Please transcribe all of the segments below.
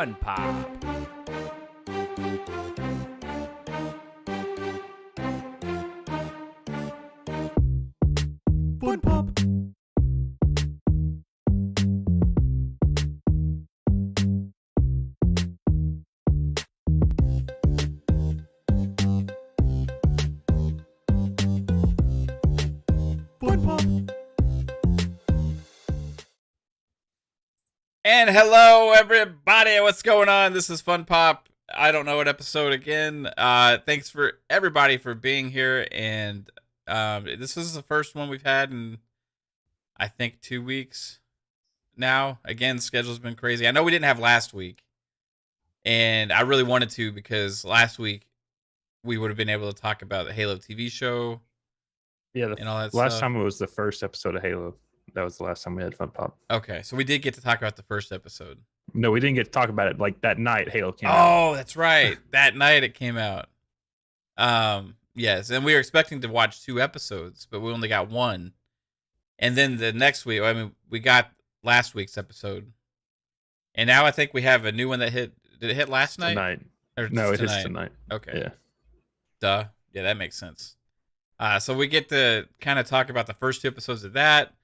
FunPop. FunPop. And hello, everybody. What's going on? This is FunPop. I don't know what episode again. Thanks for everybody for being here. And this is the first one we've had in, I think, 2 weeks now. Again, the schedule's been crazy. I know we didn't have last week. And I really wanted to because last week we would have been able to talk about the Halo TV show. Yeah, and all that last stuff. time it was the first episode of Halo. That was the last time we had FunPop. Okay, so we did get to talk about the first episode. No, we didn't get to talk about it like that night Halo came out. Oh, that's right. That night it came out. Yes, and we were expecting to watch 2 episodes, but we only got 1. And then the next week, I mean, we got last week's episode. And now I think we have a new one that hit. Did it hit last night? Tonight. Or no, it tonight? hits tonight. Okay. Yeah. Duh. Yeah, that makes sense. So we get to kind of talk about the first 2 episodes of that.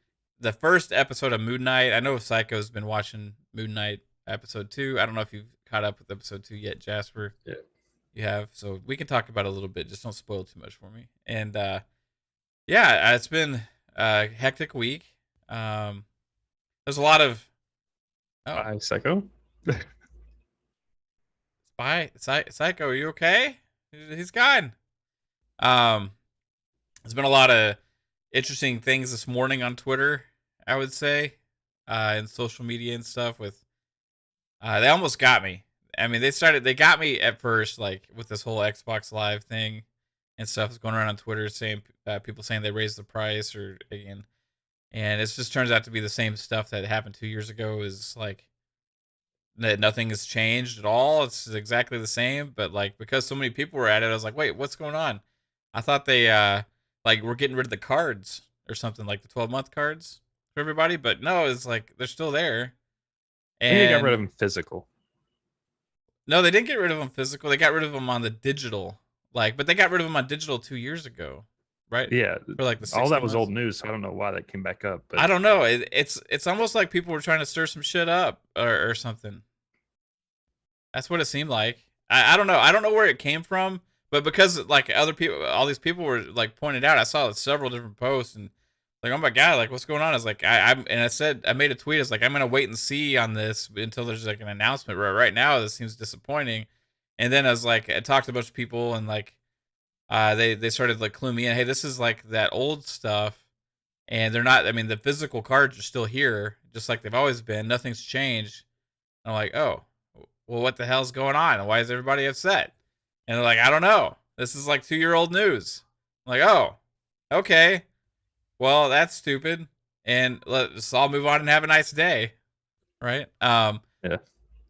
The first episode of Moon Knight. I know Psycho's been watching Moon Knight episode 2. I don't know if you've caught up with episode 2 yet, Jasper. Yeah. You have. So we can talk about it a little bit. Just don't spoil too much for me. And yeah, it's been a hectic week. There's a lot of... Bye, Psycho. Psycho, are you okay? He's gone. There's been a lot of interesting things this morning on Twitter, I would say, and social media and stuff. With they almost got me. I mean, they got me at first, like with this whole Xbox Live thing and stuff is going around on Twitter, saying people saying they raised the price or again, and it just turns out to be the same stuff that happened 2 years ago. Is like that nothing has changed at all. It's exactly the same, but like because so many people were at it, I was like, wait, what's going on? I thought they like we're getting rid of the cards or something, like the 12-month cards for everybody, but no, it's like they're still there. And they got rid of them physical. No, they didn't get rid of them physical. They got rid of them on the digital, but they got rid of them on digital 2 years ago, right? Yeah, for like the all that was months. old news. So I don't know why that came back up. But I don't know. It's almost like people were trying to stir some shit up or something. That's what it seemed like. I don't know. I don't know where it came from. But because like other people, all these people were like pointed out, I saw several different posts and like, oh my god, like what's going on? I was like, I made a tweet. I was like, I'm gonna wait and see on this until there's like an announcement. Right now, this seems disappointing. And then I was like, I talked to a bunch of people and like, they started like cluing me in. Hey, this is like that old stuff, and they're not. I mean, the physical cards are still here, just like they've always been. Nothing's changed. And I'm like, oh, well, what the hell's going on? Why is everybody upset? And they're like, I don't know. This is like 2-year-old news. I'm like, oh, okay. Well, that's stupid. And let's all move on and have a nice day. Right? Yeah.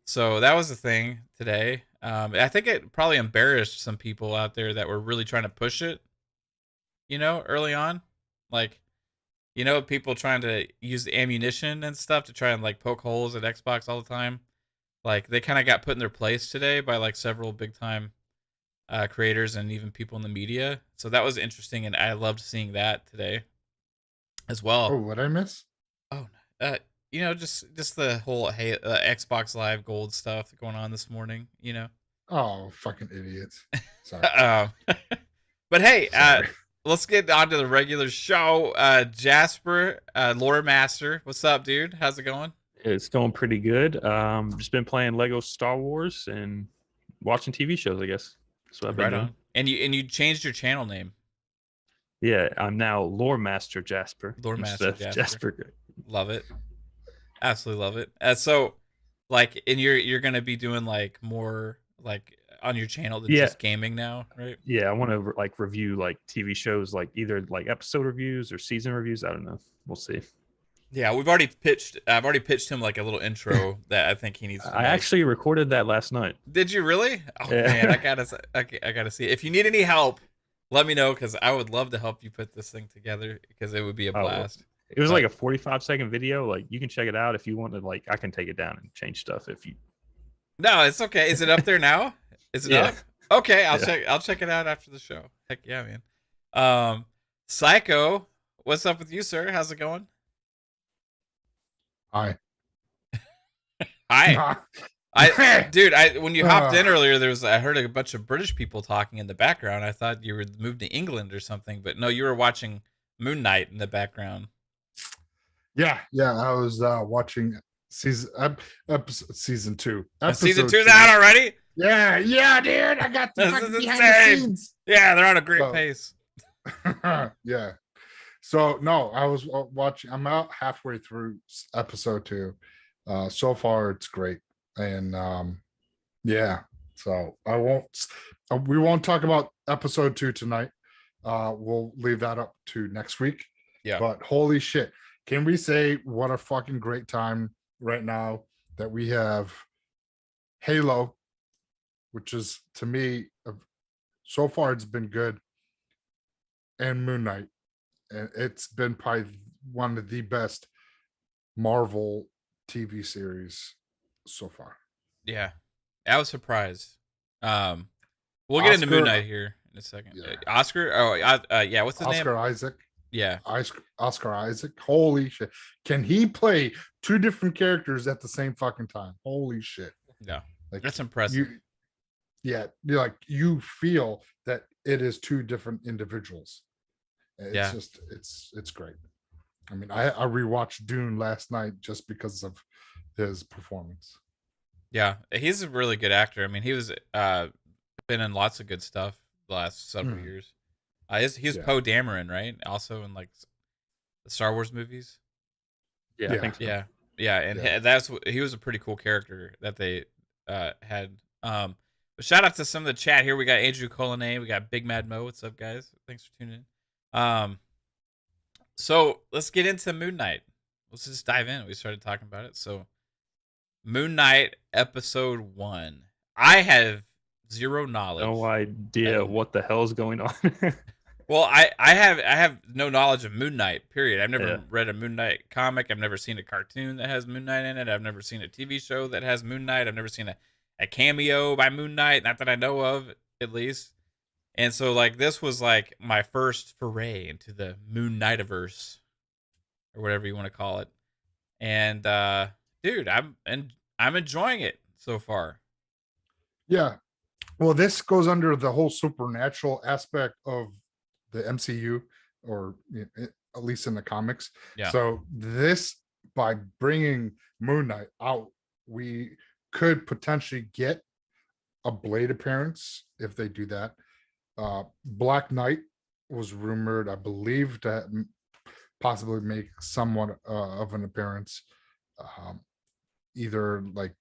So that was the thing today. I think it probably embarrassed some people out there that were really trying to push it, early on. Like, people trying to use the ammunition and stuff to try and like poke holes at Xbox all the time. Like, they kind of got put in their place today by like several big time creators and even people in the media. So that was interesting, and I loved seeing that today as well. Oh, what I miss? Oh, just the whole Xbox Live Gold stuff going on this morning. Oh, fucking idiots! Sorry. But hey, Sorry. Let's get on to the regular show. Jasper, Lore Master, what's up, dude? How's it going? It's going pretty good. Just been playing Lego Star Wars and watching TV shows, I guess. That's what I've been doing. And you changed your channel name. Yeah, I'm now Lore Master Jasper. Lore Master Jasper. Love it. Absolutely love it. So, like, and you're gonna be doing like more like on your channel than just gaming now, right? Yeah, I want to like review like TV shows, like either like episode reviews or season reviews. I don't know. We'll see. Yeah, I've already pitched him like a little intro that I think he needs to I actually recorded that last night. Did you really? Oh yeah. Man, I gotta see it. If you need any help, let me know, because I would love to help you put this thing together, because it would be a blast. It was like a 45-second video. Like, you can check it out if you want to. Like, I can take it down and change stuff if you No, it's okay. Is it up there now? Is it Yeah. up? Okay, I'll Yeah. check it out after the show. Heck yeah, man. Psycho, what's up with you, sir? How's it going? Hi. Hi. Dude, when you hopped in Uh, earlier, I heard a bunch of British people talking in the background. I thought you were moved to England or something, but no, you were watching Moon Knight in the background. yeah. I was watching season 2. Season Episode 2's out already? Yeah, dude. I got the This fucking is behind insane. the scenes. Yeah, they're on a great So- pace. Yeah. So no, I was watching. I'm out halfway through episode 2. So far, it's great, and yeah. So we won't talk about episode 2 tonight. We'll leave that up to next week. Yeah. But holy shit, can we say what a fucking great time right now that we have Halo, which is to me so far it's been good, and Moon Knight. And it's been probably one of the best Marvel TV series so far. Yeah. I was surprised. We'll get into Moon Oscar- Knight here in a second. Yeah. Oscar? Oh, yeah, what's his Oscar name? Isaac. Yeah. Oscar Isaac. Holy shit. Can he play 2 different characters at the same fucking time? Holy shit. Yeah. Like That's impressive. you feel that it is 2 different individuals. It's Yeah. just it's great. I mean, I rewatched Dune last night just because of his performance. Yeah, he's a really good actor. I mean, he was been in lots of good stuff the last several years. He's Yeah. Poe Dameron, right? Also in like the Star Wars movies. Yeah, I Yeah. think so. Yeah, and Yeah. he was a pretty cool character that they had. But shout out to some of the chat here. We got Andrew Colonnay, we got Big Mad Mo. What's up, guys? Thanks for tuning in. So let's get into Moon Knight. Let's just dive in. We started talking about it. So Moon Knight episode 1. I have zero knowledge. No idea what the hell's going on. Well, I have no knowledge of Moon Knight, period. I've never Yeah. read a Moon Knight comic. I've never seen a cartoon that has Moon Knight in it. I've never seen a TV show that has Moon Knight. I've never seen a cameo by Moon Knight, not that I know of, at least. And so like this was like my first foray into the Moon Knightiverse, or whatever you want to call it. And dude, I'm enjoying it so far. Yeah. Well, this goes under the whole supernatural aspect of the MCU, or at least in the comics. Yeah. So this, by bringing Moon Knight out, we could potentially get a Blade appearance if they do that. Black Knight was rumored, I believe, to possibly make somewhat of an appearance, either like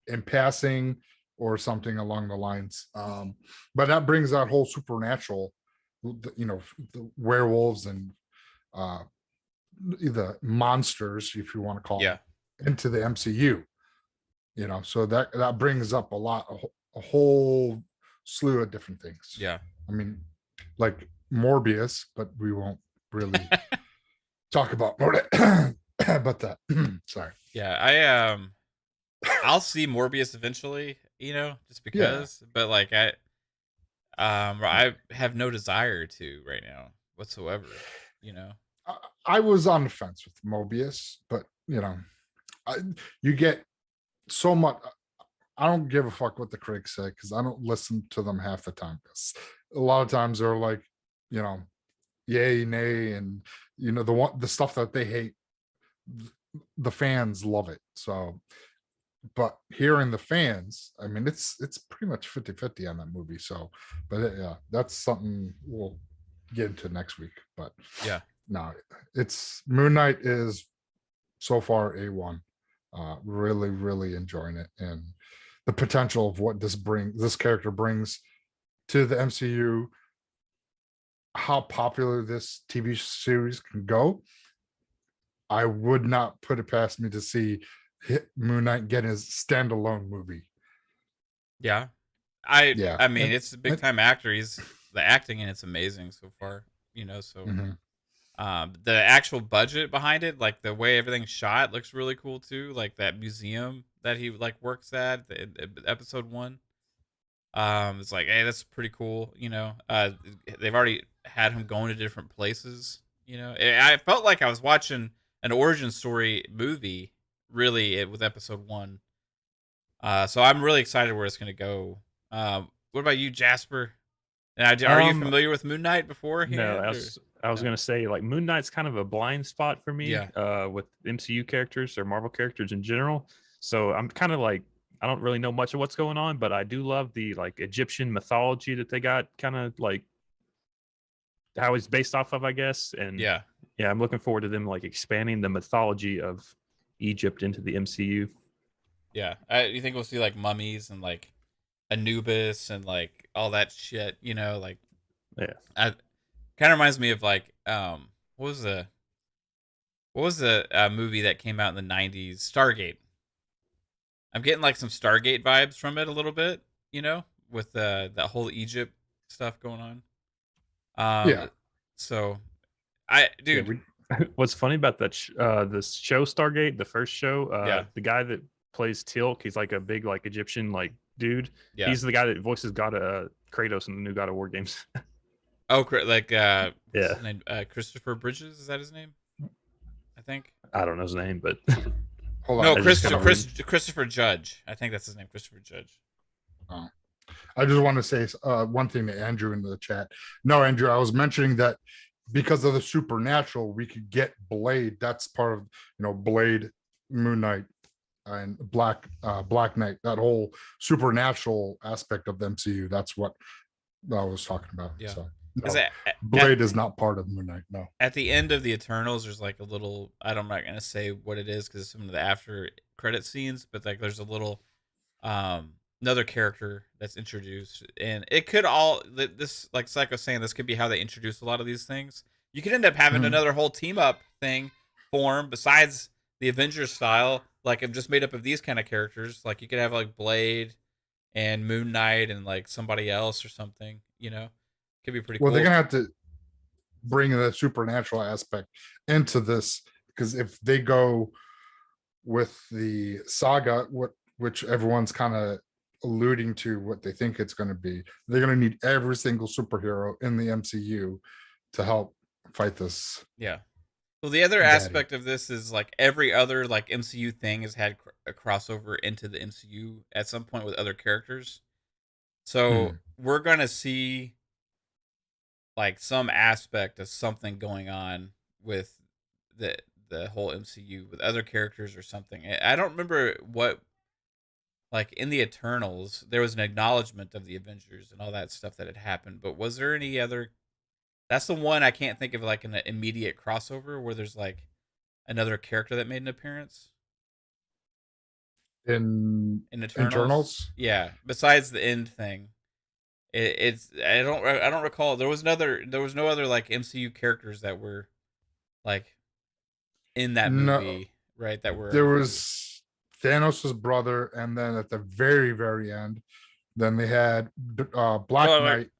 in passing or something along the lines. But that brings that whole supernatural, the werewolves and the monsters, if you want to call Yeah. it, into the MCU. So that brings up a whole slew of different things. Yeah. I mean, like Morbius, but we won't really talk about Morbius. But that, sorry. Yeah, I'll see Morbius eventually, just because. But like I have no desire to right now whatsoever. I was on the fence with Mobius, but you get so much. I don't give a fuck what the critics say because I don't listen to them half the time. A lot of times they're like, yay, nay, and the stuff that they hate, the fans love it. So, but hearing the fans, I mean, it's pretty much 50-50 on that movie. So, but yeah, that's something we'll get into next week. But Yeah. no, it's Moon Knight is so far A1. Really, really enjoying it, and the potential of what this character brings to the MCU, how popular this TV series can go. I would not put it past me to see Moon Knight get his standalone movie. Yeah. I mean, And- it's a big time actor. The acting in it's amazing so far, so Mhm. The actual budget behind it, like the way everything's shot looks really cool too. Like that museum that he like works at episode 1. It's like, hey, that's pretty cool. They've already had him going to different places. I felt like I was watching an origin story movie, really, with episode 1. So I'm really excited where it's gonna go. What about you, Jasper? Are you familiar with Moon Knight beforehand? No, I was gonna say, like, Moon Knight's kind of a blind spot for me. Yeah. With MCU characters or Marvel characters in general. So I'm kind of like, I don't really know much of what's going on, but I do love the like Egyptian mythology that they got, kind of like how it's based off of, I guess. And yeah, I'm looking forward to them like expanding the mythology of Egypt into the MCU. Yeah. You think we'll see like mummies and like Anubis and like all that shit? Like, yeah. Kind of reminds me of like what was the movie that came out in the 90s? Stargate. I'm getting like some Stargate vibes from it a little bit, with that whole Egypt stuff going on. Yeah. So, what's funny about that this show Stargate, the first show, Yeah. the guy that plays Tilk, he's like a big like Egyptian like dude. Yeah. He's the guy that voices God Kratos in the new God of War games. Oh, like yeah. what's his name? Christopher Bridges, is that his name? I think. I don't know his name, but Hold no, on. Christopher Judge. I think that's his name, Christopher Judge. Oh. I just want to say one thing to Andrew in the chat. No, Andrew, I was mentioning that because of the supernatural, we could get Blade. That's part of Blade, Moon Knight, and Black Knight. That whole supernatural aspect of the MCU. That's what I was talking about. Yeah. So No, Blade is not part of Moon Knight. No. At the end of the Eternals, there's like a little. I'm not gonna say what it is because it's some of the after credit scenes, but like there's a little another character that's introduced, and it could all this like Psycho saying this could be how they introduce a lot of these things. You could end up having another whole team up thing form besides the Avengers style, like I'm just made up of these kind of characters. Like you could have like Blade and Moon Knight and like somebody else or something. Could be pretty cool. Well, they're gonna have to bring the supernatural aspect into this, because if they go with the saga, which everyone's kind of alluding to what they think it's going to be, they're going to need every single superhero in the MCU to help fight this. Yeah. Well, the other aspect of this is like every other like MCU thing has had a crossover into the MCU at some point with other characters. So we're going to see like some aspect of something going on with the whole MCU with other characters or something. I don't remember what, like in the Eternals, there was an acknowledgement of the Avengers and all that stuff that had happened, but was there any other? That's the one I can't think of like an immediate crossover where there's like another character that made an appearance in Eternals. Yeah, besides the end thing. It's I don't recall. There was no other like MCU characters that were like in that movie, right? That were there was Thanos' brother, and then at the very, very end, then they had Black Knight.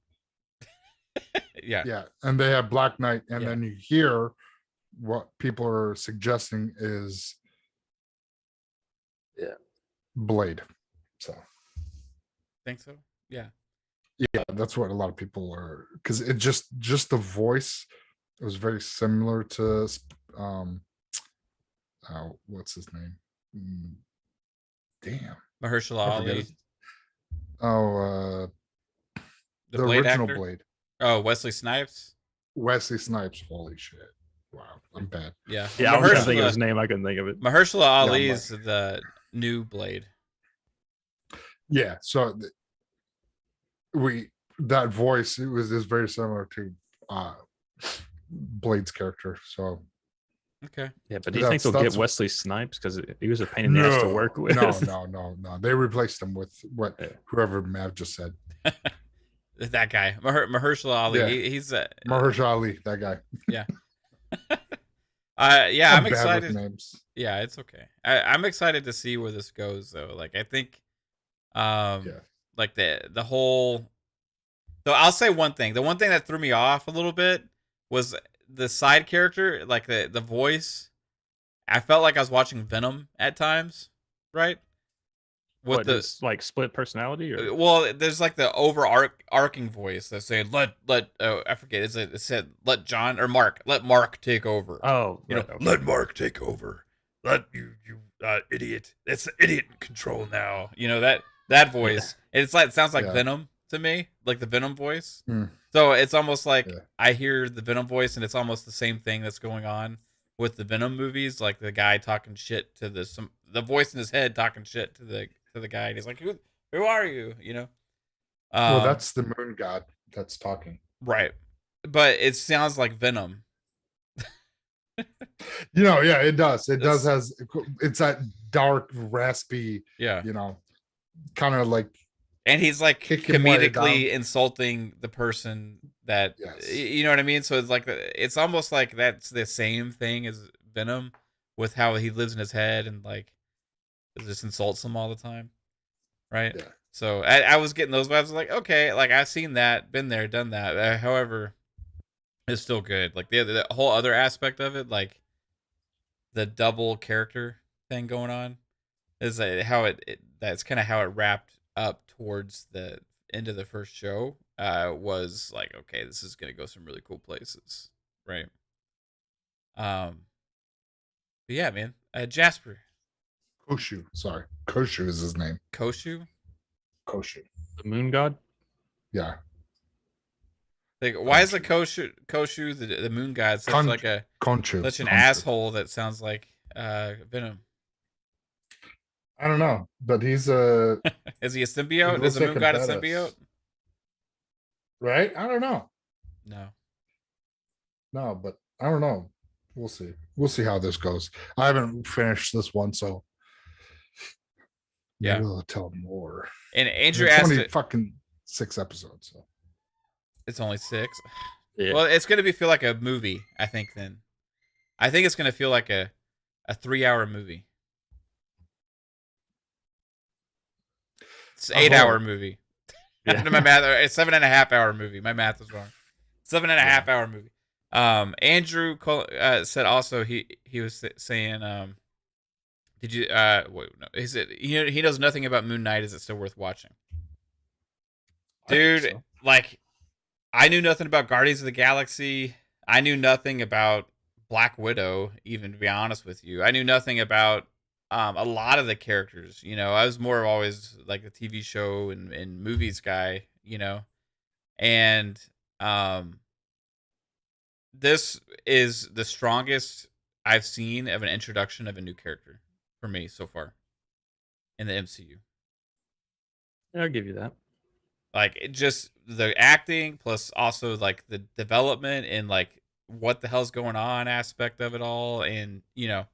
Yeah, and they had Black Knight, and then you hear what people are suggesting is Blade. So think so. Yeah, that's what a lot of people are, because it just the voice, it was very similar to what's his name? Damn, Mahershala Ali. The Blade original actor? Blade. Oh, Wesley Snipes. Holy shit! Wow, I'm bad. Yeah, I was trying to think of his name. I couldn't think of it. Mahershala Ali is the new Blade. Yeah, so that voice is very similar to Blade's character. So okay, yeah, but do you think they'll get Wesley Snipes, because he was a pain in the ass to work with? No. They replaced him with whoever Mav just said. That guy, Mahershala Ali. Yeah. He's Mahershala Ali. That guy. Yeah. I'm excited. With names. Yeah, it's okay. I'm excited to see where this goes, though. Like, I think, like the whole. So I'll say one thing. The one thing that threw me off a little bit was the side character, like the voice. I felt like I was watching Venom at times, right? with What, the his like split personality or well, there's like the overarching voice that's saying let I forget it said let John or Mark let Mark take over. oh You right, know, okay. let Mark take over. Let you idiot. It's the idiot in control now. You know that voice. It's like it sounds like Yeah. Venom to me, like the Venom voice. Mm. So it's almost like Yeah. I hear the Venom voice, and it's almost the same thing that's going on with the Venom movies, like the guy talking shit to the voice in his head talking shit to the guy, and he's like, "Who are you?" You know. Well, that's the moon god that's talking. Right, but it sounds like Venom. You know, yeah, it does. It That's- does it's that dark, raspy, Yeah, you know, kind of like and he's like kick him way comedically down. insulting the person that Yes. you know what I mean. So it's like it's almost like that's the same thing as Venom with how he lives in his head and like just insults them all the time, right? Yeah. So I was getting those vibes. I was like, okay, like I've seen that, been there, done that. However, it's still good. Like the whole other aspect of it, like the double character thing going on, is how that's kind of how it wrapped up towards the end of the first show. Was like, okay, this is gonna go some really cool places, right? But yeah, man, Jasper Koshu. Sorry. Koshu is his name. Koshu. Koshu. The moon god. Yeah. Like, why is the Koshu the moon god such Con- like a Conchu. such an Conchu. asshole that sounds like Venom? I don't know, but he's a Is he a symbiote? looks Is the moon like a god a badass. symbiote? right. I don't know. No. But I don't know. We'll see. We'll see how this goes. I haven't finished this one, so Yeah. maybe I'll tell more. And Andrew It's asked only it. fucking 6 episodes. So It's only 6. Yeah. Well, it's gonna feel like a movie. I think then. I think it's gonna feel like a 3-hour movie. It's an 8-hour movie. Yeah. My math. It's 7.5-hour movie. My math was wrong. 7.5-hour movie. Andrew said also he was saying did you wait, no, is it he knows nothing about Moon Knight. Is it still worth watching? I think Dude, so. like I knew nothing about Guardians of the Galaxy. I knew nothing about Black Widow, even to be honest with you. I knew nothing about a lot of the characters. You know, I was more always like the TV show and movies guy, you know. And this is the strongest I've seen of an introduction of a new character for me so far in the MCU. Yeah, I'll give you that. Like it just the acting plus also like the development and like what the hell's going on aspect of it all, and you know,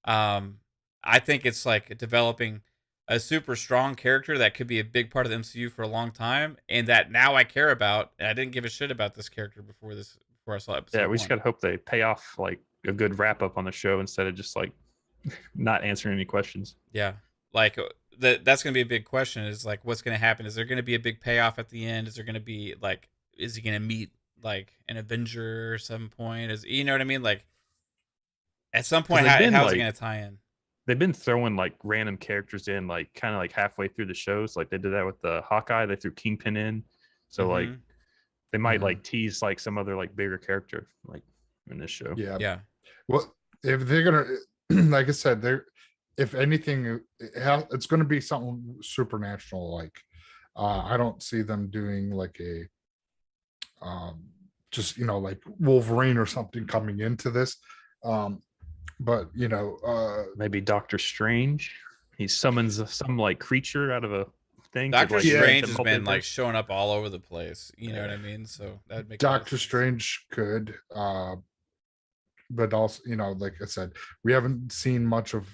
I think it's like developing a super strong character that could be a big part of the MCU for a long time, and that now I care about. And I didn't give a shit about this character before I saw episode. Yeah, we just 1. gotta hope they pay off like a good wrap up on the show instead of just like not answering any questions. Yeah, like that's gonna be a big question. Is like what's gonna happen? Is there gonna be a big payoff at the end? Is there gonna be like is he gonna meet like an Avenger at some point? Is you know what I mean? Like at some point, how's it gonna tie in? They've been throwing like random characters in, like kind of like halfway through the shows. Like they did that with the Hawkeye. They threw Kingpin in, so like they might like tease like some other like bigger character like in this show. yeah. Well, if they're gonna, like I said, they're if anything, it's gonna be something supernatural. Like I don't see them doing like a just like Wolverine or something coming into this. But Maybe Doctor Strange. He summons some like creature out of a thing. Doctor like, Strange the has been like multiverse. showing up all over the place. You know what I mean? So that would make Doctor Strange could, but also like I said, we haven't seen much of.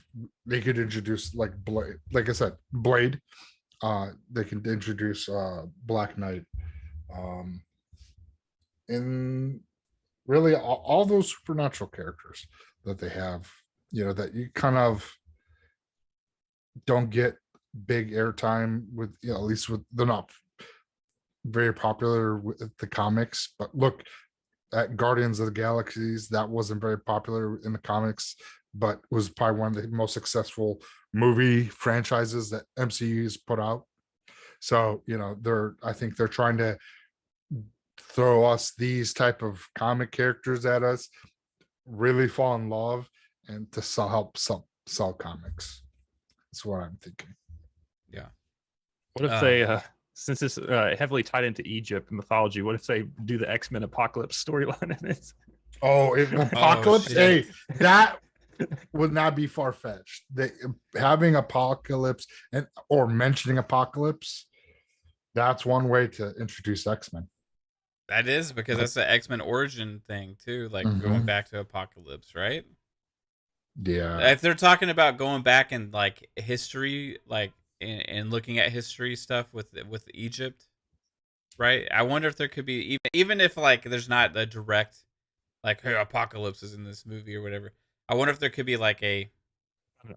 They could introduce like Blade, like I said, Blade. They can introduce Black Knight, and really all those supernatural characters that they have, that you kind of don't get big airtime with, at least with they're not very popular with the comics. But look, at Guardians of the Galaxies. That wasn't very popular in the comics, but was probably one of the most successful movie franchises that MCU's put out. So, I think they're trying to throw us these type of comic characters at us, really fall in love, and to help sell comics. That's what I'm thinking. Yeah. What if they, since it's heavily tied into Egypt mythology, what if they do the X-Men Apocalypse storyline in it? Oh, Apocalypse! Hey, that would not be far-fetched. Having Apocalypse or mentioning Apocalypse, that's one way to introduce X-Men. That is, because that's the X-Men origin thing too, like going back to Apocalypse, right? Yeah. If they're talking about going back in like history, like and looking at history stuff with Egypt, right? I wonder if there could be even if like there's not a direct like, hey, Apocalypse is in this movie or whatever. I wonder if there could be like an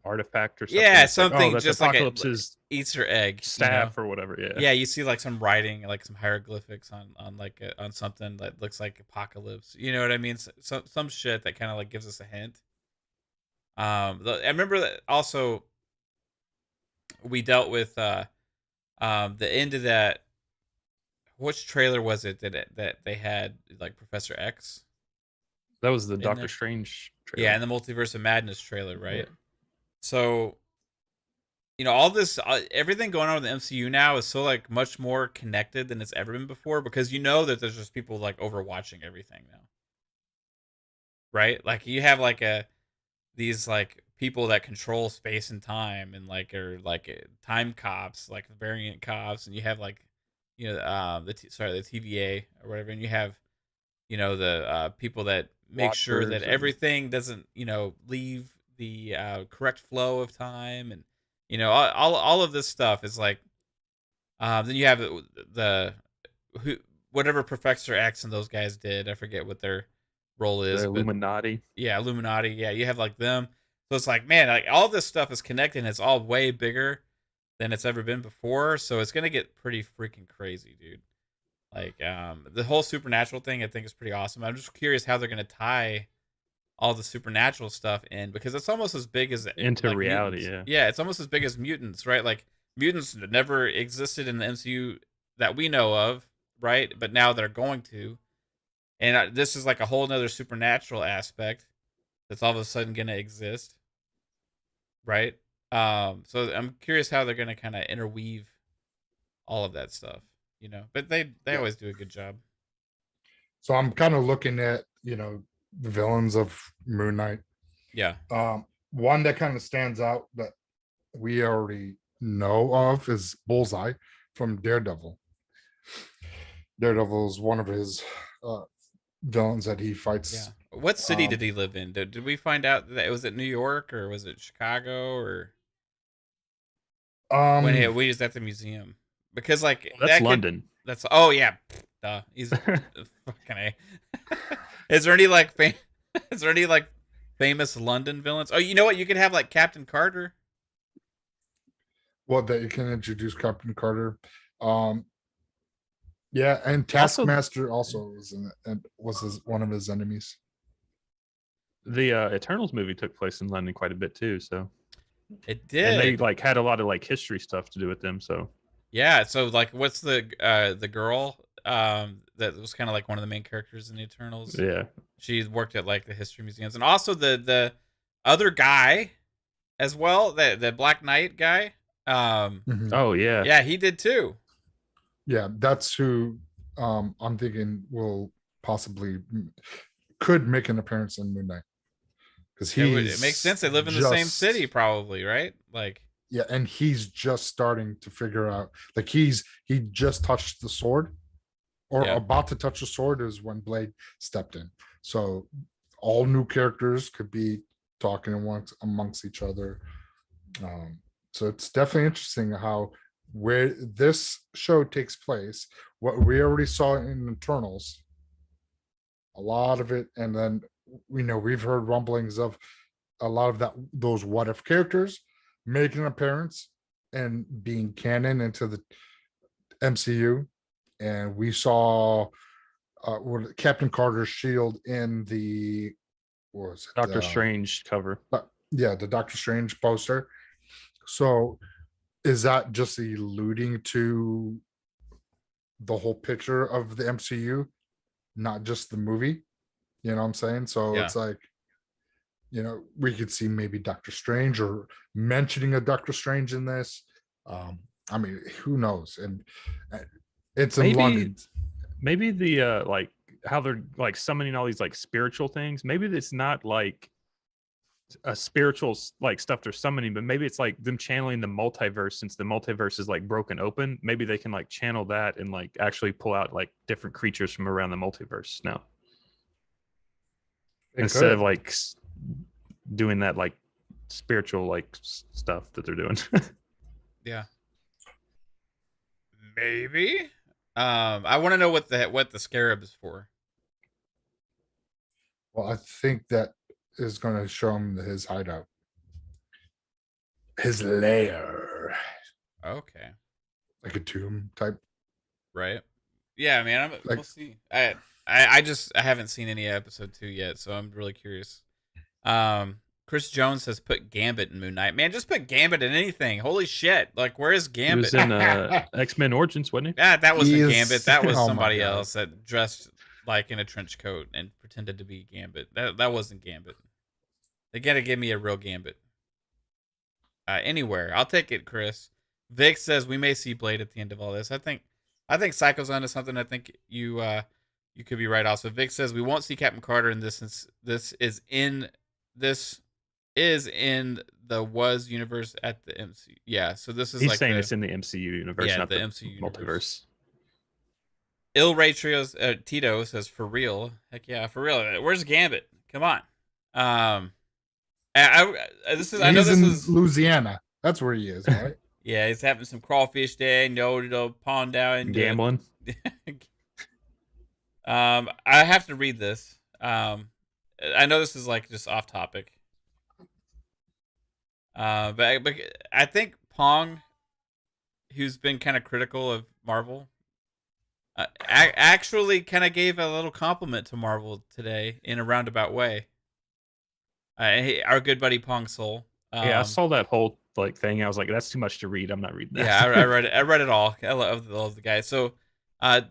artifact or something. Yeah, something like, just Apocalypse's like an Easter egg staff or whatever. Yeah. Yeah, you see like some writing, like some hieroglyphics on like on something that looks like Apocalypse. You know what I mean? Some shit that kind of like gives us a hint. I remember that also we dealt with the end of that. Which trailer was it that they had like Professor X? That was the Doctor Strange trailer. Yeah, and the Multiverse of Madness trailer, right? Yeah. So, all this, everything going on with the MCU now is so like much more connected than it's ever been before, because that there's just people like overwatching everything now, right? Like you have like these like people that control space and time and like are like time cops, like variant cops, and you have like the TVA or whatever, and you have the people that make sure that everything doesn't leave the correct flow of time, and all of this stuff is like then you have whatever Professor X and those guys did. I forget what their role is. The Illuminati. Yeah, Illuminati. Yeah, you have like them. So it's like, man, like all this stuff is connected, and it's all way bigger than it's ever been before. So it's gonna get pretty freaking crazy, dude. Like the whole supernatural thing, I think is pretty awesome. I'm just curious how they're gonna tie all the supernatural stuff in, because it's almost as big as into like, reality. Mutants. Yeah, it's almost as big as mutants, right? Like mutants never existed in the MCU that we know of, right? But now they're going to, and this is like a whole nother supernatural aspect that's all of a sudden gonna exist, right? So I'm curious how they're gonna kind of interweave all of that stuff, But they always do a good job. So I'm kind of looking at the villains of Moon Knight. Yeah. One that kind of stands out that we already know of is Bullseye from Daredevil. Daredevil is one of his villains that he fights. Yeah. What city did he live in? Did we find out that was it New York or was it Chicago or when he was at the museum? Because like that's London. Yeah. Duh. He's fucking A. Is there any like famous London villains? Oh, you know what? You could have like Captain Carter. Well, that you can introduce Captain Carter. Yeah, and Taskmaster also was in it, and was one of his enemies. The Eternals movie took place in London quite a bit too, so it did. And they like had a lot of like history stuff to do with them. So yeah, so like, what's the girl that was kind of like one of the main characters in the Eternals? Yeah, she worked at like the history museums, and also the other guy as well, the Black Knight guy. Oh yeah, yeah, he did too. Yeah, that's who I'm thinking will possibly could make an appearance in Moon Knight, because it makes sense. They live in the same city, probably, right? Like, yeah, and he's just starting to figure out. Like he just touched the sword, or about to touch the sword is when Blade stepped in. So all new characters could be talking amongst each other. So it's definitely interesting how where this show takes place, what we already saw in Eternals, a lot of it, and then we've heard rumblings of a lot of those what if characters making an appearance and being canon into the MCU. And we saw Captain Carter's shield in the what was it? Doctor Strange cover. Yeah, the Doctor Strange poster. So is that just alluding to the whole picture of the MCU, not just the movie? You know what I'm saying? So Yeah. it's like, we could see maybe Doctor Strange or mentioning a Doctor Strange in this. I mean, who knows? And it's in London. Maybe the like how they're like summoning all these like spiritual things. Maybe it's not like a spiritual like stuff they're summoning, but maybe it's like them channeling the multiverse, since the multiverse is like broken open. Maybe they can like channel that and like actually pull out like different creatures from around the multiverse now, instead of like doing that like spiritual like stuff that they're doing. Yeah. Maybe. I want to know what the scarab is for. Well, I think that is going to show him his hideout, his lair, Okay. like a tomb type. Right. Yeah, man. We'll see. I haven't seen any episode 2 yet, so I'm really curious. Chris Jones has put Gambit in Moon Knight. Man, just put Gambit in anything. Holy shit! Like, where is Gambit? He was in X-Men Origins, wasn't he? Yeah, that wasn't Gambit. That was Oh my somebody God. else that dressed like in a trench coat and pretended to be Gambit. That wasn't Gambit. They gotta give me a real Gambit. Anywhere, I'll take it, Chris. Vic says we may see Blade at the end of all this. I think Psycho's onto something. I think you could be right also. Vic says we won't see Captain Carter in this, since this is in the was universe at the MCU. Yeah, so this is He's like saying it's in the MCU universe, not the MCU multiverse. Il Ray Trios Tito says for real. Heck yeah, for real. Where's Gambit? Come on. He's in Louisiana. That's where he is, right? Yeah, he's having some crawfish day. No, to pond out and Gambling. I have to read this. I know this is like just off topic. But I think Pong, who's been kind of critical of Marvel, actually kind of gave a little compliment to Marvel today in a roundabout way. Our good buddy Pong Soul. Yeah, I saw that whole like thing. I was like, that's too much to read. I'm not reading that. Yeah, I read it. I read it all. I love the guy. So,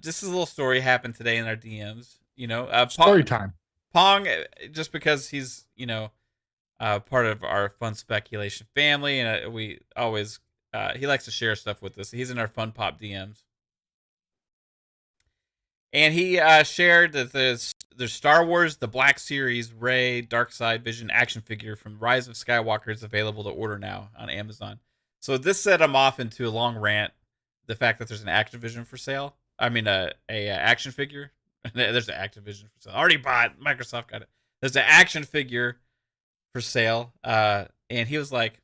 just a little story happened today in our DMs. Story time. Pong, just because he's part of our fun speculation family, and we always he likes to share stuff with us. He's in our FunPop DMs, and he shared that there's Star Wars The Black Series Rey Darkseid Vision action figure from Rise of Skywalker is available to order now on Amazon. So this set him off into a long rant. The fact that there's an Activision for sale. I mean, a action figure. There's an Activision for sale. Already bought. Microsoft got it. There's an action figure for sale. And he was like,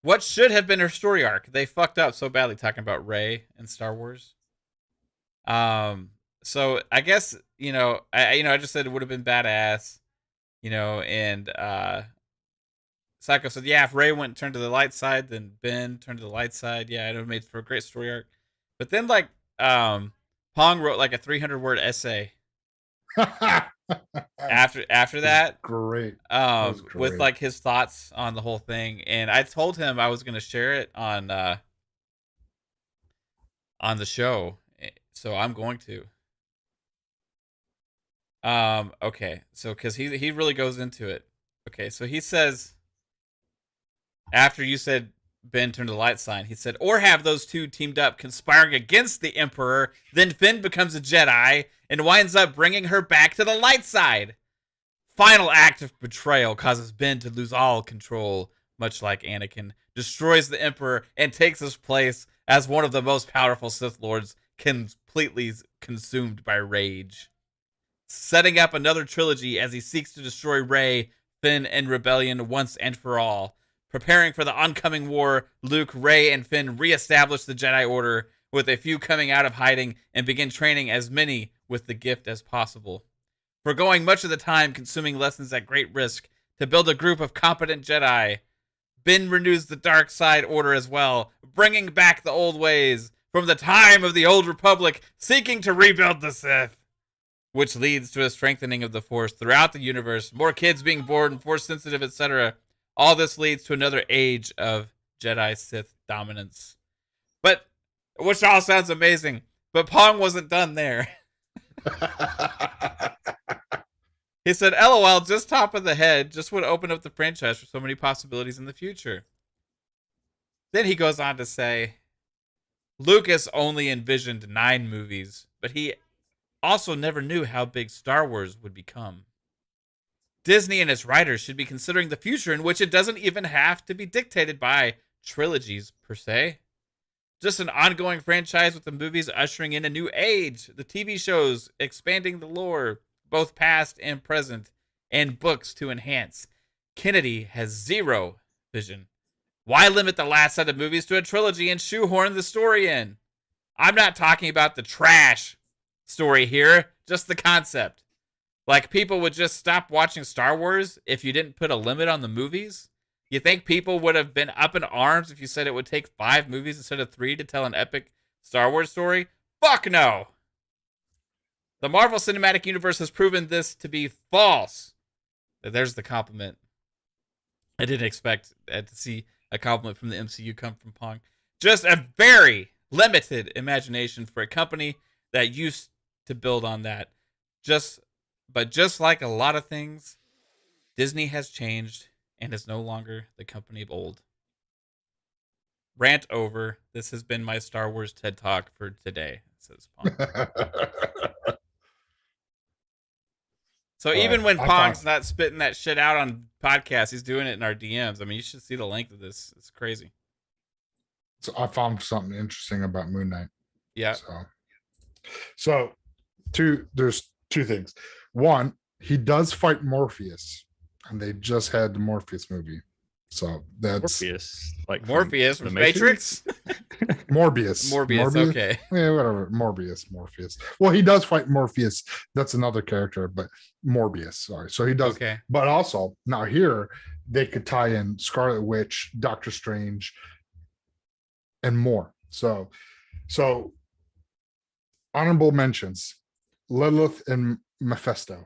what should have been her story arc? They fucked up so badly talking about Rey and Star Wars. So I guess, I just said it would have been badass, and Psycho said, yeah, if Rey went and turned to the light side, then Ben turned to the light side. Yeah, it would have made for a great story arc. But then Pong wrote like a 300-word essay after that. Great. With like his thoughts on the whole thing. And I told him I was going to share it on the show. So I'm going to. Okay. So, cause he really goes into it. Okay. So he says, after you said Ben turned to the light side, he said, or have those two teamed up conspiring against the Emperor, then Finn becomes a Jedi and winds up bringing her back to the light side. Final act of betrayal causes Ben to lose all control, much like Anakin, destroys the Emperor, and takes his place as one of the most powerful Sith Lords, completely consumed by rage. Setting up another trilogy as he seeks to destroy Rey, Finn, and Rebellion once and for all. Preparing for the oncoming war, Luke, Rey, and Finn reestablish the Jedi Order, with a few coming out of hiding and begin training as many with the gift as possible. Forgoing much of the time, consuming lessons at great risk to build a group of competent Jedi. Ben renews the dark side order as well, bringing back the old ways from the time of the Old Republic, seeking to rebuild the Sith. which leads to a strengthening of the Force throughout the universe, more kids being born, Force sensitive, etc. All this leads to another age of Jedi Sith dominance. But, which all sounds amazing, but Pong wasn't done there. He said, LOL, just top of the head, just would open up the franchise for so many possibilities in the future. Then he goes on to say, Lucas only envisioned 9 movies, but he also never knew how big Star Wars would become. Disney and its writers should be considering the future in which it doesn't even have to be dictated by trilogies, per se. Just an ongoing franchise with the movies ushering in a new age, the TV shows expanding the lore, both past and present, and books to enhance. Kennedy has zero vision. Why limit the last set of movies to a trilogy and shoehorn the story in? I'm not talking about the trash story here, just the concept. Like, people would just stop watching Star Wars if you didn't put a limit on the movies? You think people would have been up in arms if you said it would take 5 movies instead of 3 to tell an epic Star Wars story? Fuck no! The Marvel Cinematic Universe has proven this to be false. There's the compliment. I didn't expect to see a compliment from the MCU come from Pong. Just a very limited imagination for a company that used to build on that. But just like a lot of things, Disney has changed and is no longer the company of old. Rant over. This has been my Star Wars TED Talk for today, says Pong. So even when Pong's not spitting that shit out on podcasts, he's doing it in our DMs. I mean, you should see the length of this. It's crazy. So I found something interesting about Moon Knight. Yeah. So there's 2 things. One, he does fight Morpheus, and they just had the Morpheus movie. So that's Morpheus, like Morpheus from Matrix. Morbius. Morbius. Okay. Yeah, whatever. Morpheus. Well, he does fight Morpheus. That's another character, but Morbius. Sorry. So he does. Okay. But also now here they could tie in Scarlet Witch, Doctor Strange, and more. So honorable mentions: Lilith and Mephisto.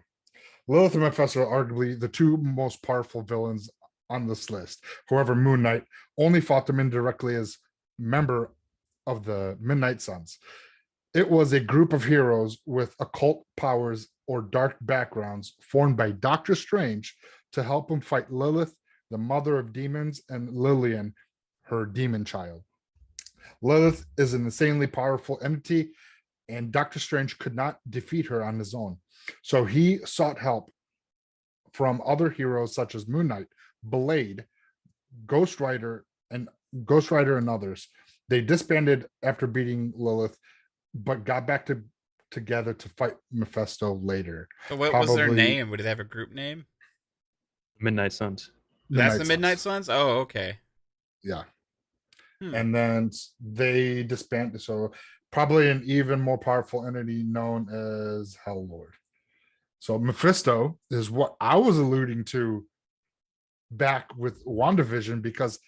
Lilith and Mephisto are arguably the 2 most powerful villains on this list. However, Moon Knight only fought them indirectly as member of the Midnight Suns. It was a group of heroes with occult powers or dark backgrounds formed by Doctor Strange to help him fight Lilith, the mother of demons, and Lillian, her demon child. Lilith is an insanely powerful entity, and Doctor Strange could not defeat her on his own. So he sought help from other heroes such as Moon Knight, Blade, Ghost Rider, and others. They disbanded after beating Lilith, but got back together to fight Mephisto later. So what was their name? Would it have a group name? Midnight Suns. That's the Midnight Suns? Oh, okay. Yeah. And then they disbanded. So probably an even more powerful entity known as Hell Lord. So Mephisto is what I was alluding to back with WandaVision, because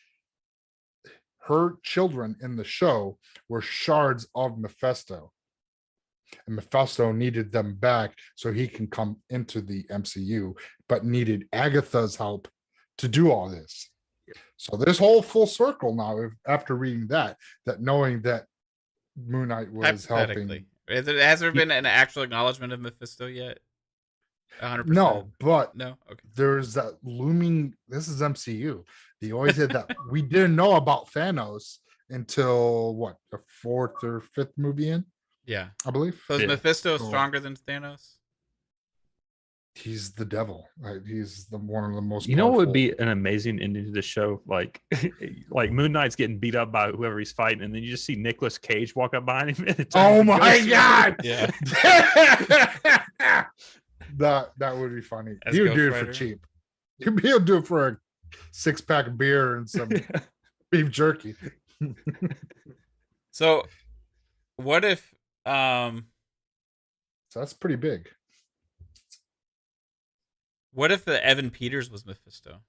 her children in the show were shards of Mephisto, and Mephisto needed them back so he can come into the MCU, but needed Agatha's help to do all this. So this whole full circle now, after reading that knowing that Moon Knight was helping. Has there been an actual acknowledgement of Mephisto yet? 100%. No, but no. Okay. There's that looming. This is MCU. They always had that. We didn't know about Thanos until what, the 4th or 5th movie in? Yeah, I believe. So is Mephisto stronger than Thanos? He's the devil. Right? He's one of the most. You know what would be an amazing ending to the show? Like Moon Knight's getting beat up by whoever he's fighting, and then you just see Nicolas Cage walk up behind him. Oh my god! Yeah. That would be funny. As He would Ghost do it Rider? for cheap. He'll do it for a 6-pack of beer and some beef jerky. So, what if? So that's pretty big. What if Evan Peters was Mephisto?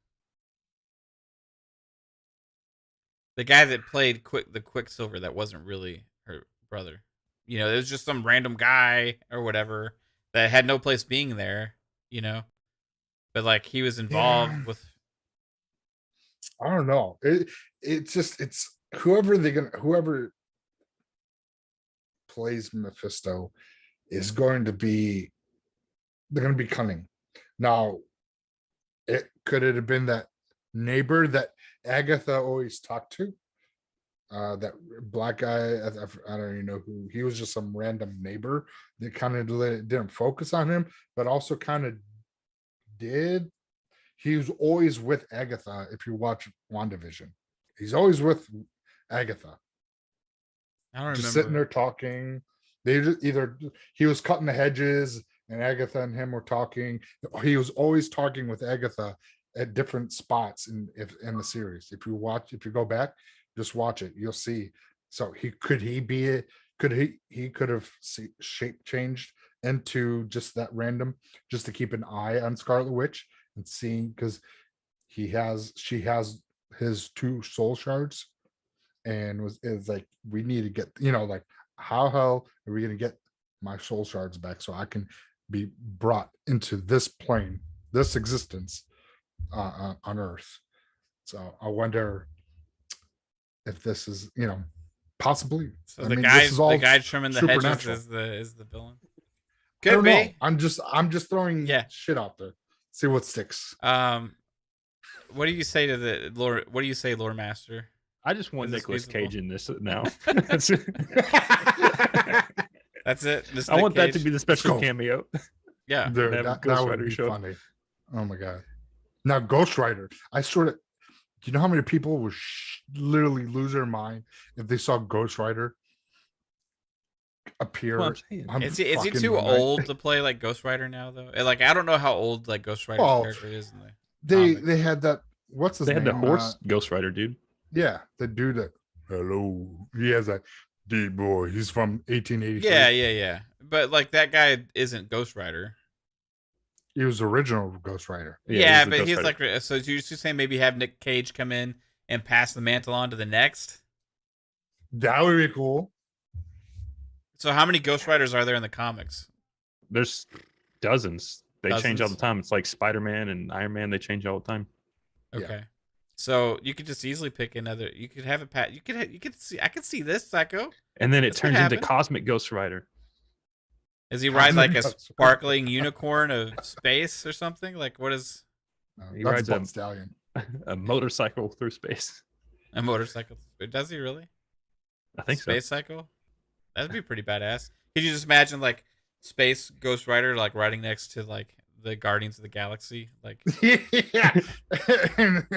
The guy that played the Quicksilver that wasn't really her brother. You know, it was just some random guy or whatever that had no place being there, you know. But like he was involved Yeah. with. I don't know. It's whoever plays Mephisto is going to be, they're going to be cunning. Now, could it have been that neighbor that Agatha always talked to? That black guy, I don't even know who he was, just some random neighbor that kind of didn't focus on him, but also kind of did. He was always with Agatha. If you watch WandaVision, he's always with Agatha. I don't Just remember. sitting there talking. They just, either he was cutting the hedges and Agatha and him were talking. He was always talking with Agatha at different spots in the series. If you go back, just watch it, you'll see. So he could have shape changed into just that random, just to keep an eye on Scarlet Witch and seeing, because she has his 2 soul shards, and is like, we need to get, like, how hell are we going to get my soul shards back so I can be brought into this plane, this existence on Earth. So I wonder if this is, possibly. So I the mean, guy, this is all the guy trimming the hedges supernatural. is the villain. I don't Could know. be. I'm just throwing shit out there. See what sticks. What do you say to the lore? What do you say, Lore Master? I just want Is this Nicolas feasible? Cage in this now. That's it. This I want that to Cage? be the special go. cameo. Yeah. Dude, have that Ghost would Rider be show up. funny. Oh my god. Now Ghost Rider, I sort of, do you know how many people would literally lose their mind if they saw Ghost Rider appear? Well, I'm saying. on Is he fucking too Moon Knight? old to play like Ghost Rider now though? Like I don't know how old like Ghost Rider's Well, character is in the They had that, what's his They name? had the horse Ghost Rider, dude. Yeah, the dude that, hello, he has that deep boy. He's from 1883. Yeah. But like that guy isn't Ghost Rider. He was the original Ghost Rider. Yeah, the but Ghost he's Rider. like, so you're just saying maybe have Nick Cage come in and pass the mantle on to the next? That would be cool. So how many Ghost Riders are there in the comics? There's dozens. They change all the Dozens? time. It's like Spider-Man and Iron Man. They change all the time. Yeah. Okay. So you could just easily pick another. You could have a pat. You could see. I could see this Psycho. And then it This could turns into happen. Cosmic Ghost Rider. Does he ride like a Cosmic Ghost sparkling unicorn of space or something? Like what is No, He that's rides Buck a- Stallion. A motorcycle through space. a motorcycle? Does he really? I think Space Psycho? That'd be pretty badass. Could you just imagine like space Ghost Rider like riding next to like the Guardians of the Galaxy? Like Yeah.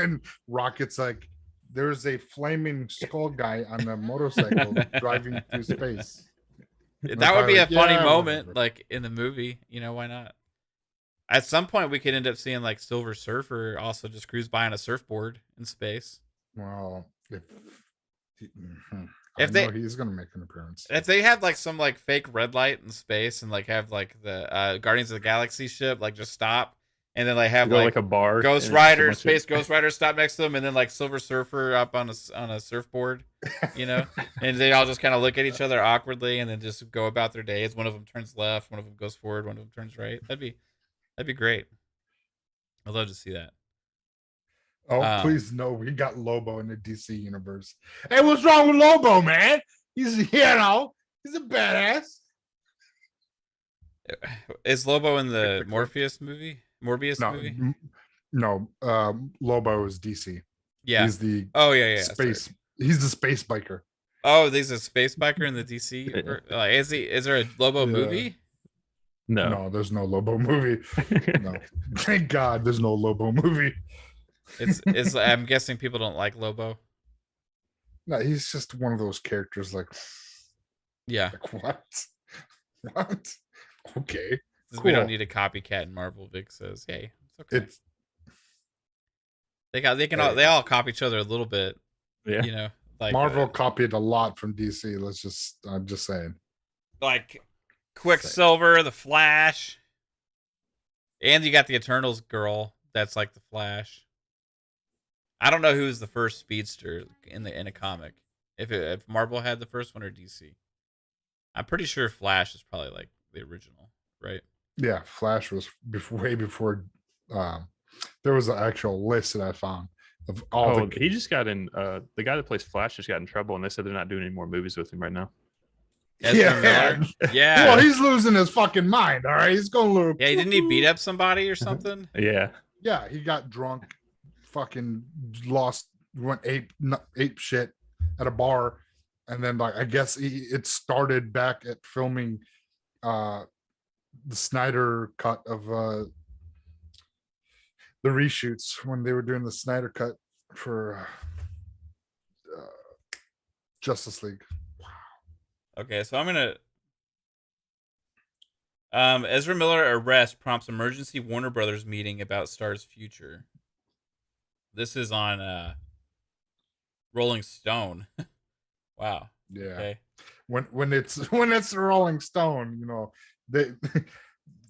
and Rocket's like, there's a flaming skull guy on a motorcycle driving through space. that would be a funny Yeah, moment, whatever. like in the movie. You know why not? At some point, we could end up seeing like Silver Surfer also just cruise by on a surfboard in space. Well, if If I they- know he's gonna make an appearance. If they had like some like fake red light in space and like have like the Guardians of the Galaxy ship like just stop and then like have Go like like a bar. Ghost and it's a Rider, bunch of- Space Ghost Rider stop next to them, and then like Silver Surfer up on a surfboard, you know, and they all just kind of look at each other awkwardly and then just go about their days. One of them turns left, one of them goes forward, one of them turns right. That'd be great. I'd love to see that. Oh, please no, we got Lobo in the DC universe. Hey, what's wrong with Lobo, man? He's he's a badass. Is Lobo in the Morpheus movie? Morbius No, movie? no, Lobo is DC. Yeah. He's the Oh yeah. space. Sorry. He's the space biker. Oh, there's a space biker in the DC. Like, is there a Lobo Yeah. movie? No. No, there's no Lobo movie. No, thank God there's no Lobo movie. It's. I'm guessing people don't like Lobo. No, he's just one of those characters. Like Yeah, what? What? Okay, we don't cool. need a copycat in Marvel. Vic says, "Hey, it's okay. It's They all copy each other a little bit. Yeah. You know, like Marvel copied a lot from DC. I'm just saying. like Quicksilver, the Flash, and you got the Eternals girl that's like the Flash. I don't know who's the first speedster in a comic. If Marvel had the first one or DC. I'm pretty sure Flash is probably like the original, right? Yeah, Flash was way before. Um, there was an actual list that I found of all Oh, the. he just got in. The guy that plays Flash just got in trouble, and they said they're not doing any more movies with him right now. Ezra Miller? Yeah. Well, he's losing his fucking mind. All right, he's gonna lose. Yeah, didn't he beat up somebody or something? Yeah. Yeah, he got drunk, fucking lost, went ape shit at a bar, and then like I guess it started back at filming the Snyder cut of the reshoots when they were doing the Snyder cut for Justice League. Okay, so I'm gonna. Ezra Miller arrest prompts emergency Warner Brothers meeting about Star's future. This is on Rolling Stone. Wow. Yeah. Okay. When it's the Rolling Stone, you know, they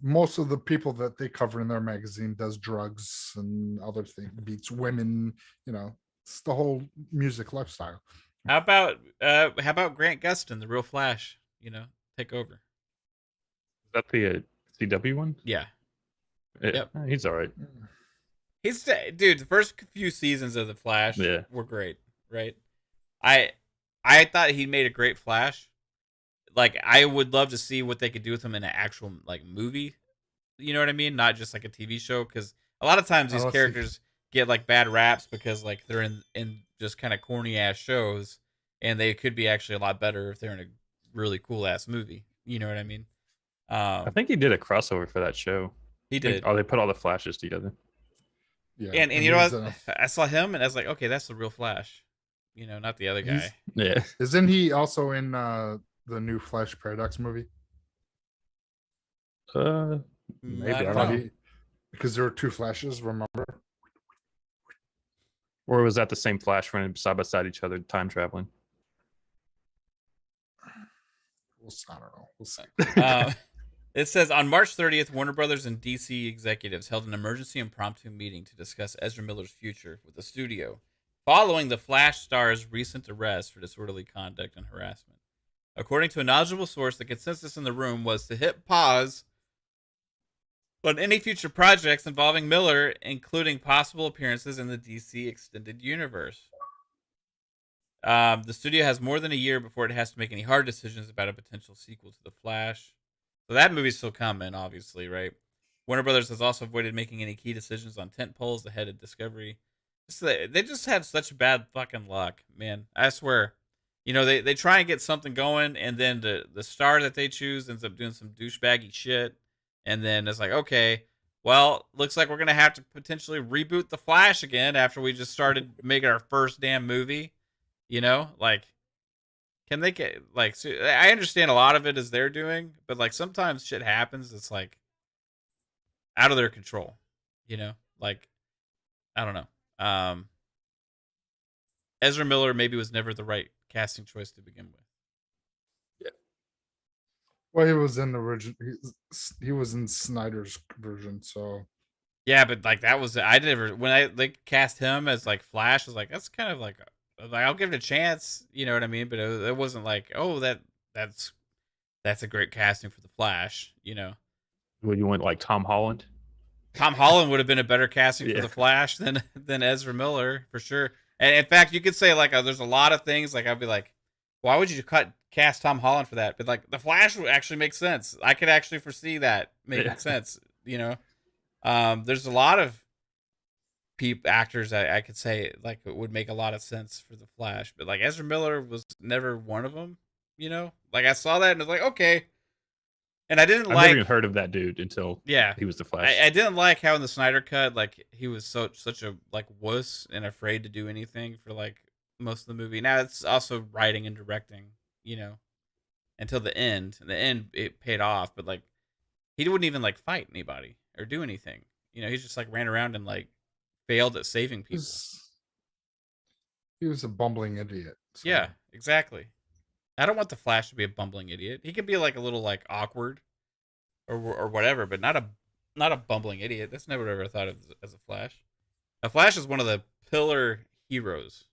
most of the people that they cover in their magazine does drugs and other things, beats women, you know, it's the whole music lifestyle. How about Grant Gustin, the real Flash? You know, take over. Is that the CW one? Yeah. Yep. He's all right. He's dude. The first few seasons of the Flash were great, right? I thought he made a great Flash. Like, I would love to see what they could do with him in an actual like movie. You know what I mean? Not just like a TV show, because a lot of times these characters get like bad raps because like they're in just kind of corny ass shows, and they could be actually a lot better if they're in a really cool ass movie. You know what I mean? I think he did a crossover for that show. He did. Oh, they put all the Flashes together. Yeah, and you know what? I saw him and I was like, okay, that's the real Flash. You know, not the other guy. Yeah. Isn't he also in the new Flash Paradox movie? Maybe I don't know. Because there were two Flashes, remember? Or was that the same Flash running side by side each other, time traveling? I don't know. We'll see. It says on March 30th, Warner Brothers and DC executives held an emergency impromptu meeting to discuss Ezra Miller's future with the studio, following the Flash star's recent arrest for disorderly conduct and harassment. According to a knowledgeable source, the consensus in the room was to hit pause on any future projects involving Miller, including possible appearances in the DC Extended Universe. The studio has more than a year before it has to make any hard decisions about a potential sequel to The Flash. So that movie's still coming, obviously, right? Warner Brothers has also avoided making any key decisions on tentpoles ahead of Discovery. They just have such bad fucking luck, man. I swear. You know, they try and get something going, and then the star that they choose ends up doing some douchebaggy shit. And then it's like, okay, well, looks like we're going to have to potentially reboot The Flash again after we just started making our first damn movie. You know, like, can they get, like, I understand a lot of it is they're doing, but, like, sometimes shit happens. It's, like, out of their control, you know? Like, I don't know. Ezra Miller maybe was never the right casting choice to begin with. Yeah. Well, he was in the original. He was in Snyder's version, so. Yeah, but, like, that was, I never, when they cast him as, like, Flash, I was like, that's kind of like I'll give it a chance, you know what I mean? But it wasn't like, oh, that's a great casting for the Flash, you know. Well, you went like Tom Holland. Tom Holland would have been a better casting for the Flash than Ezra Miller for sure. And in fact, you could say like there's a lot of things like I'd be like, why would you cast Tom Holland for that? But like the Flash would actually make sense. I could actually foresee that making sense. You know, there's a lot of actors I could say like it would make a lot of sense for the Flash, but like Ezra Miller was never one of them. You know, like I saw that and I was like, okay. And I didn't never even heard of that dude until he was the Flash. I didn't like how in the Snyder cut, like he was such a like wuss and afraid to do anything for like most of the movie. Now it's also writing and directing, you know, until the end. In the end, it paid off, but like he wouldn't even like fight anybody or do anything. You know, he just like ran around and like failed at saving people. He was a bumbling idiot. So. Yeah, exactly. I don't want the Flash to be a bumbling idiot. He could be like a little like awkward or whatever, but not a bumbling idiot. That's never ever thought of as a Flash. A Flash is one of the pillar heroes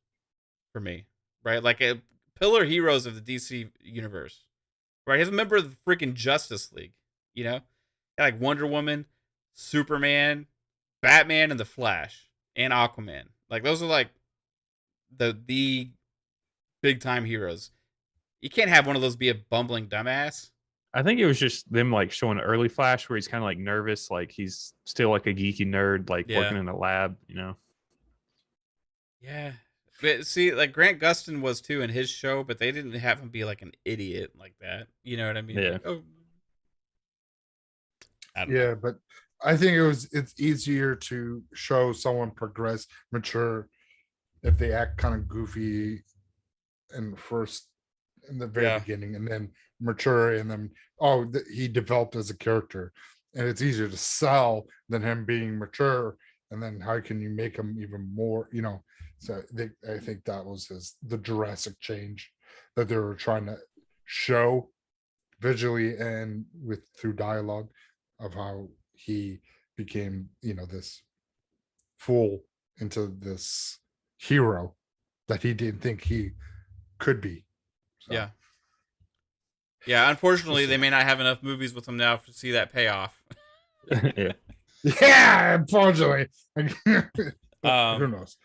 for me, right? Like a pillar heroes of the DC universe, right? He's a member of the freaking Justice League, you know? Got like Wonder Woman, Superman, Batman, and the Flash, and Aquaman. Like those are like the big time heroes. You can't have one of those be a bumbling dumbass. I think it was just them like showing an early Flash where he's kind of like nervous, like he's still like a geeky nerd, like working in a lab, you know. Yeah. But see, like Grant Gustin was too in his show, but they didn't have him be like an idiot like that. You know what I mean? Yeah. Like, oh. I don't Yeah, know. but I think it's easier to show someone progress, mature, if they act kind of goofy in the very beginning, and then mature, and then he developed as a character, and it's easier to sell than him being mature. And then how can you make him even more? You know, so I think that was the drastic change that they were trying to show visually and through dialogue of how he became, this fool into this hero that he didn't think he could be. So, Yeah. Yeah, unfortunately, they may not have enough movies with him now to see that payoff. Yeah. Yeah, unfortunately. Who knows?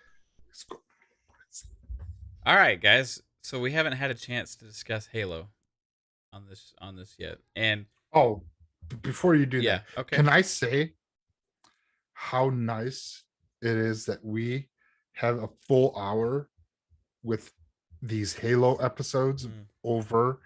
All right, guys. So we haven't had a chance to discuss Halo on this yet. And before you do that, okay. can I say how nice it is that we have a full hour with these Halo episodes over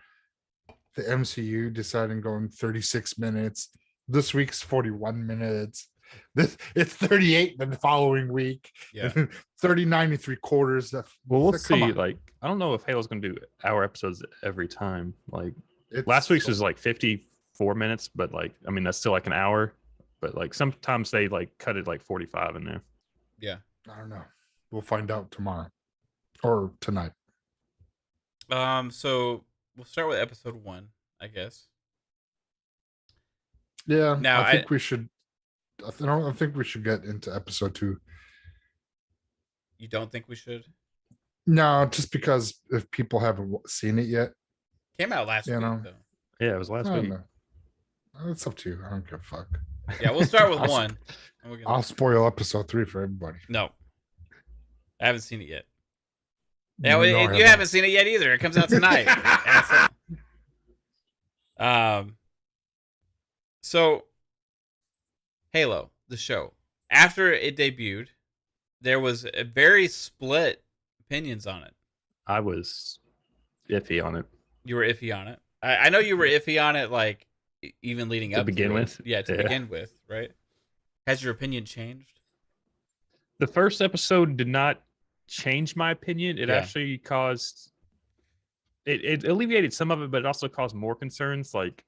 the MCU deciding going 36 minutes. This week's 41 minutes. It's 38 the following week. Yeah. 39 and 3/4. Well, we'll see. Like, I don't know if Halo's gonna do hour episodes every time. Like last week's was like 54 minutes, but like, I mean, that's still like an hour. But like sometimes they like cut it like 45 in there. Yeah. I don't know. We'll find out tomorrow or tonight. So we'll start with episode 1, I guess. Yeah. Now I think we should. I don't think we should get into episode 2. You don't think we should? No, just because if people haven't seen it yet. Came out last week, though. Yeah, it was last week. It's up to you. I don't give a fuck. Yeah, we'll start with 1. I'll spoil episode 3 for everybody. No. I haven't seen it yet. Yeah, you haven't seen it yet either. It comes out tonight. So Halo, the show. After it debuted, there was a very split opinions on it. I was iffy on it. You were iffy on it. I know you were iffy on it, like even leading up to begin with. Yeah, to begin with, right? Has your opinion changed? The first episode did not change my opinion. It actually caused it alleviated some of it, but it also caused more concerns. Like,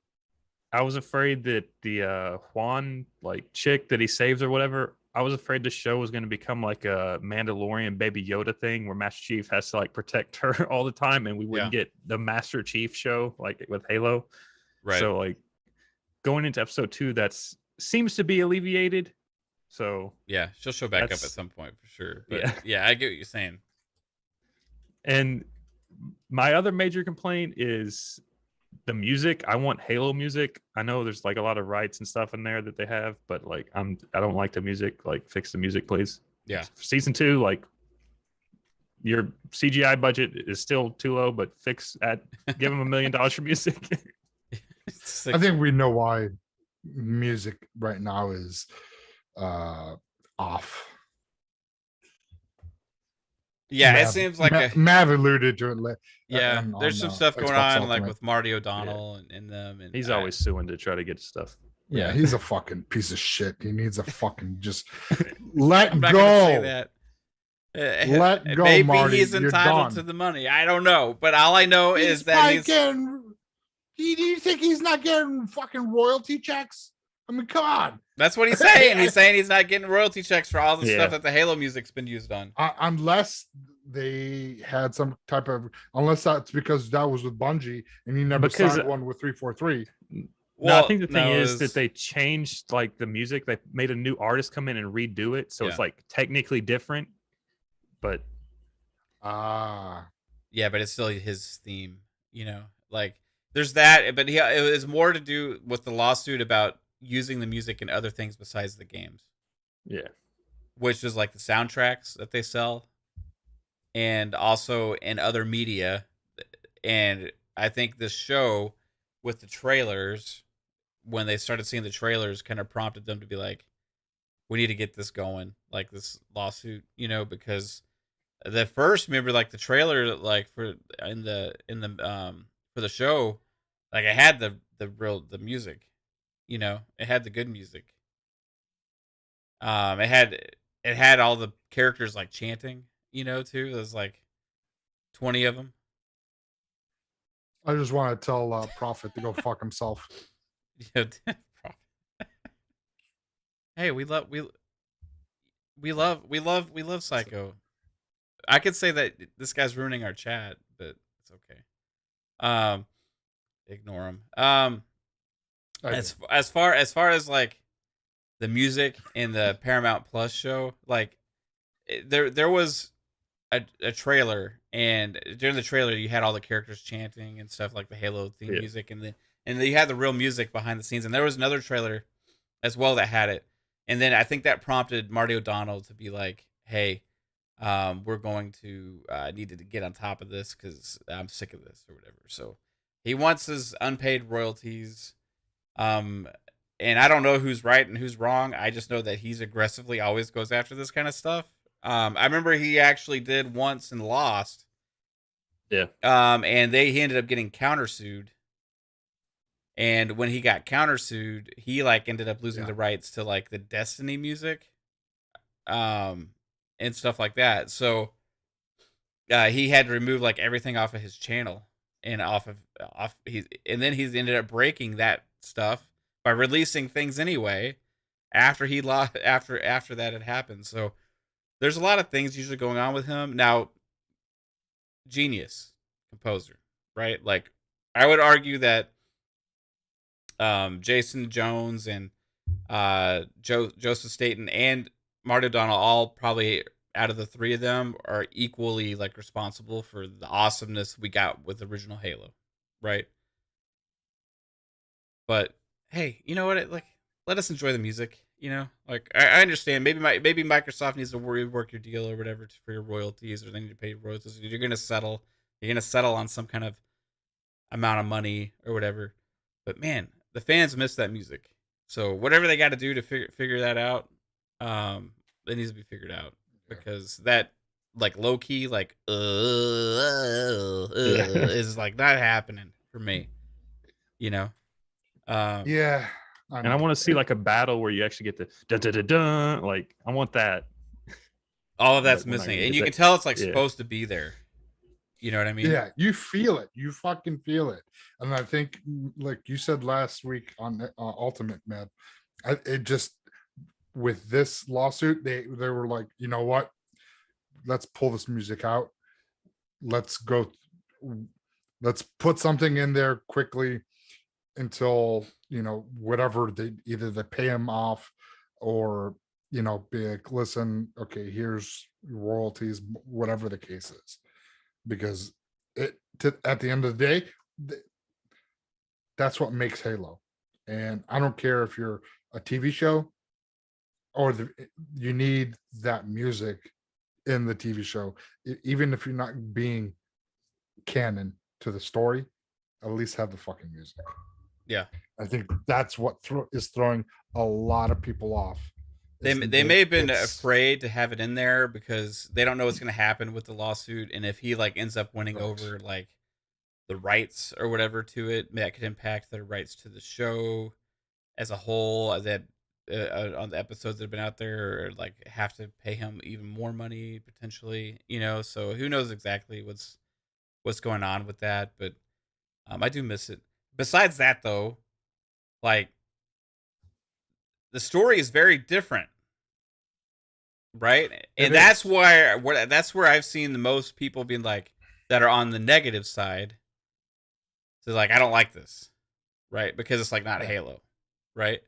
I was afraid that the Juan like chick that he saves or whatever, I was afraid the show was going to become like a Mandalorian Baby Yoda thing where Master Chief has to like protect her all the time, and we wouldn't get the Master Chief show like with Halo. Right. So like going into episode 2, that's seems to be alleviated. So yeah, she'll show back up at some point for sure. But yeah, I get what you're saying. And my other major complaint is the music. I want Halo music. I know there's like a lot of rights and stuff in there that they have, but like I don't like the music. Like, fix the music, please. Yeah. For season 2, like, your CGI budget is still too low, but give them $1 million for music. I think we know why music right now is off. Yeah, it seems like Mav alluded to it. Yeah, there's some stuff going on like with Marty O'Donnell and them, and he's always suing to try to get stuff. Yeah, he's a fucking piece of shit. He needs a fucking just let I'm not go. Gonna say that. Let go, maybe Marty. He's entitled to the money. I don't know, but all I know is that he's getting. Do you think he's not getting fucking royalty checks? I mean, come on. That's what he's saying. He's saying he's not getting royalty checks for all the stuff that the Halo music's been used on. Unless they had some type of, unless that's because that was with Bungie and he never signed one with 343. Well, no, I think the thing is that they changed like the music. They made a new artist come in and redo it, so it's like technically different. But yeah, but it's still his theme, you know. Like, there's that, but it was more to do with the lawsuit about, using the music in other things besides the games, Yeah. which is like the soundtracks that they sell, and also in other media. And I think this show with the trailers, when they started seeing the trailers, kind of prompted them to be like, we need to get this going, like this lawsuit, because the first, remember, like the trailer, like for for the show, like it had the music, it had the good music. It had all the characters like chanting, too. There's like 20 of them. I just want to tell Prophet to go fuck himself. Hey, we love Psycho. I could say that this guy's ruining our chat, but it's okay. Ignore him. As far as like the music in the Paramount Plus show, like there was a trailer, and during the trailer you had all the characters chanting and stuff, like the Halo theme music, and then you had the real music behind the scenes. And there was another trailer as well that had it, and then I think that prompted Marty O'Donnell to be like, hey, we're going to need to get on top of this because I'm sick of this or whatever. So he wants his unpaid royalties. And I don't know who's right and who's wrong. I just know that he's aggressively always goes after this kind of stuff. I remember he actually did once and lost. Yeah. And he ended up getting countersued. And when he got countersued, he like ended up losing the rights to like the Destiny music, and stuff like that. So he had to remove like everything off of his channel and and then he's ended up breaking that stuff by releasing things anyway after he lost after that had happened. So there's a lot of things usually going on with him. Now, genius composer, right? Like I would argue that Jason Jones and Joseph Staten and Marty O'Donnell, all probably out of the three of them, are equally like responsible for the awesomeness we got with the original Halo, right? But hey, you know what? Like, let us enjoy the music. Like I understand. Maybe Microsoft needs to rework your deal or whatever for your royalties, or they need to pay royalties. You're gonna settle. You're gonna settle on some kind of amount of money or whatever. But man, the fans miss that music. So whatever they got to do to figure that out, it needs to be figured out, because that like low key like is like not happening for me. Yeah. And I want to see like a battle where you actually get the dun dun dun dun. Like I want that. All of that's missing, and you can tell it's like supposed to be there. You know what I mean? Yeah, you feel it. You fucking feel it. And I think, like you said last week on Ultimate Med, it just, with this lawsuit, they were like, you know what? Let's pull this music out. Let's put something in there quickly until, whatever either they pay him off or, be like, listen, okay, here's royalties, whatever the case is. Because at the end of the day, that's what makes Halo. And I don't care if you're a TV show or you need that music in the TV show. Even if you're not being canon to the story, at least have the fucking music. Yeah. I think that's what is throwing a lot of people off. They may have been afraid to have it in there because they don't know what's going to happen with the lawsuit, and if he like ends up winning over like the rights or whatever to it, that could impact their rights to the show as a whole. That on the episodes that have been out there, or like have to pay him even more money potentially. So who knows exactly what's going on with that? But I do miss it. Besides that, though, like the story is very different. Right, and that's where I've seen the most people being like that are on the negative side. So like, I don't like this, right? Because it's like not Halo, right?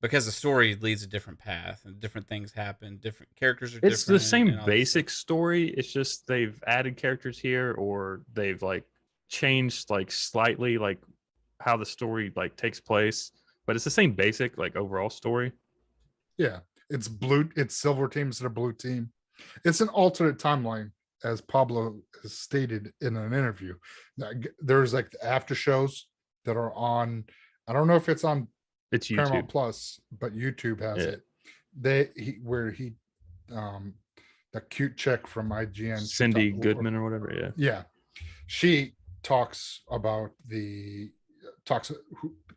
Because the story leads a different path and different things happen. Different characters are different. It's the same basic story. It's just they've added characters here, or they've like changed like slightly like how the story like takes place. but it's the same basic like overall story. Yeah, it's silver team instead of blue team. It's an alternate timeline, as Pablo has stated in an interview. There's like the after shows that are on. I don't know if it's on It's Paramount YouTube. Plus, but YouTube has Yeah. it. The cute chick from IGN, Cindy Goodman or whatever. Yeah. yeah, she talks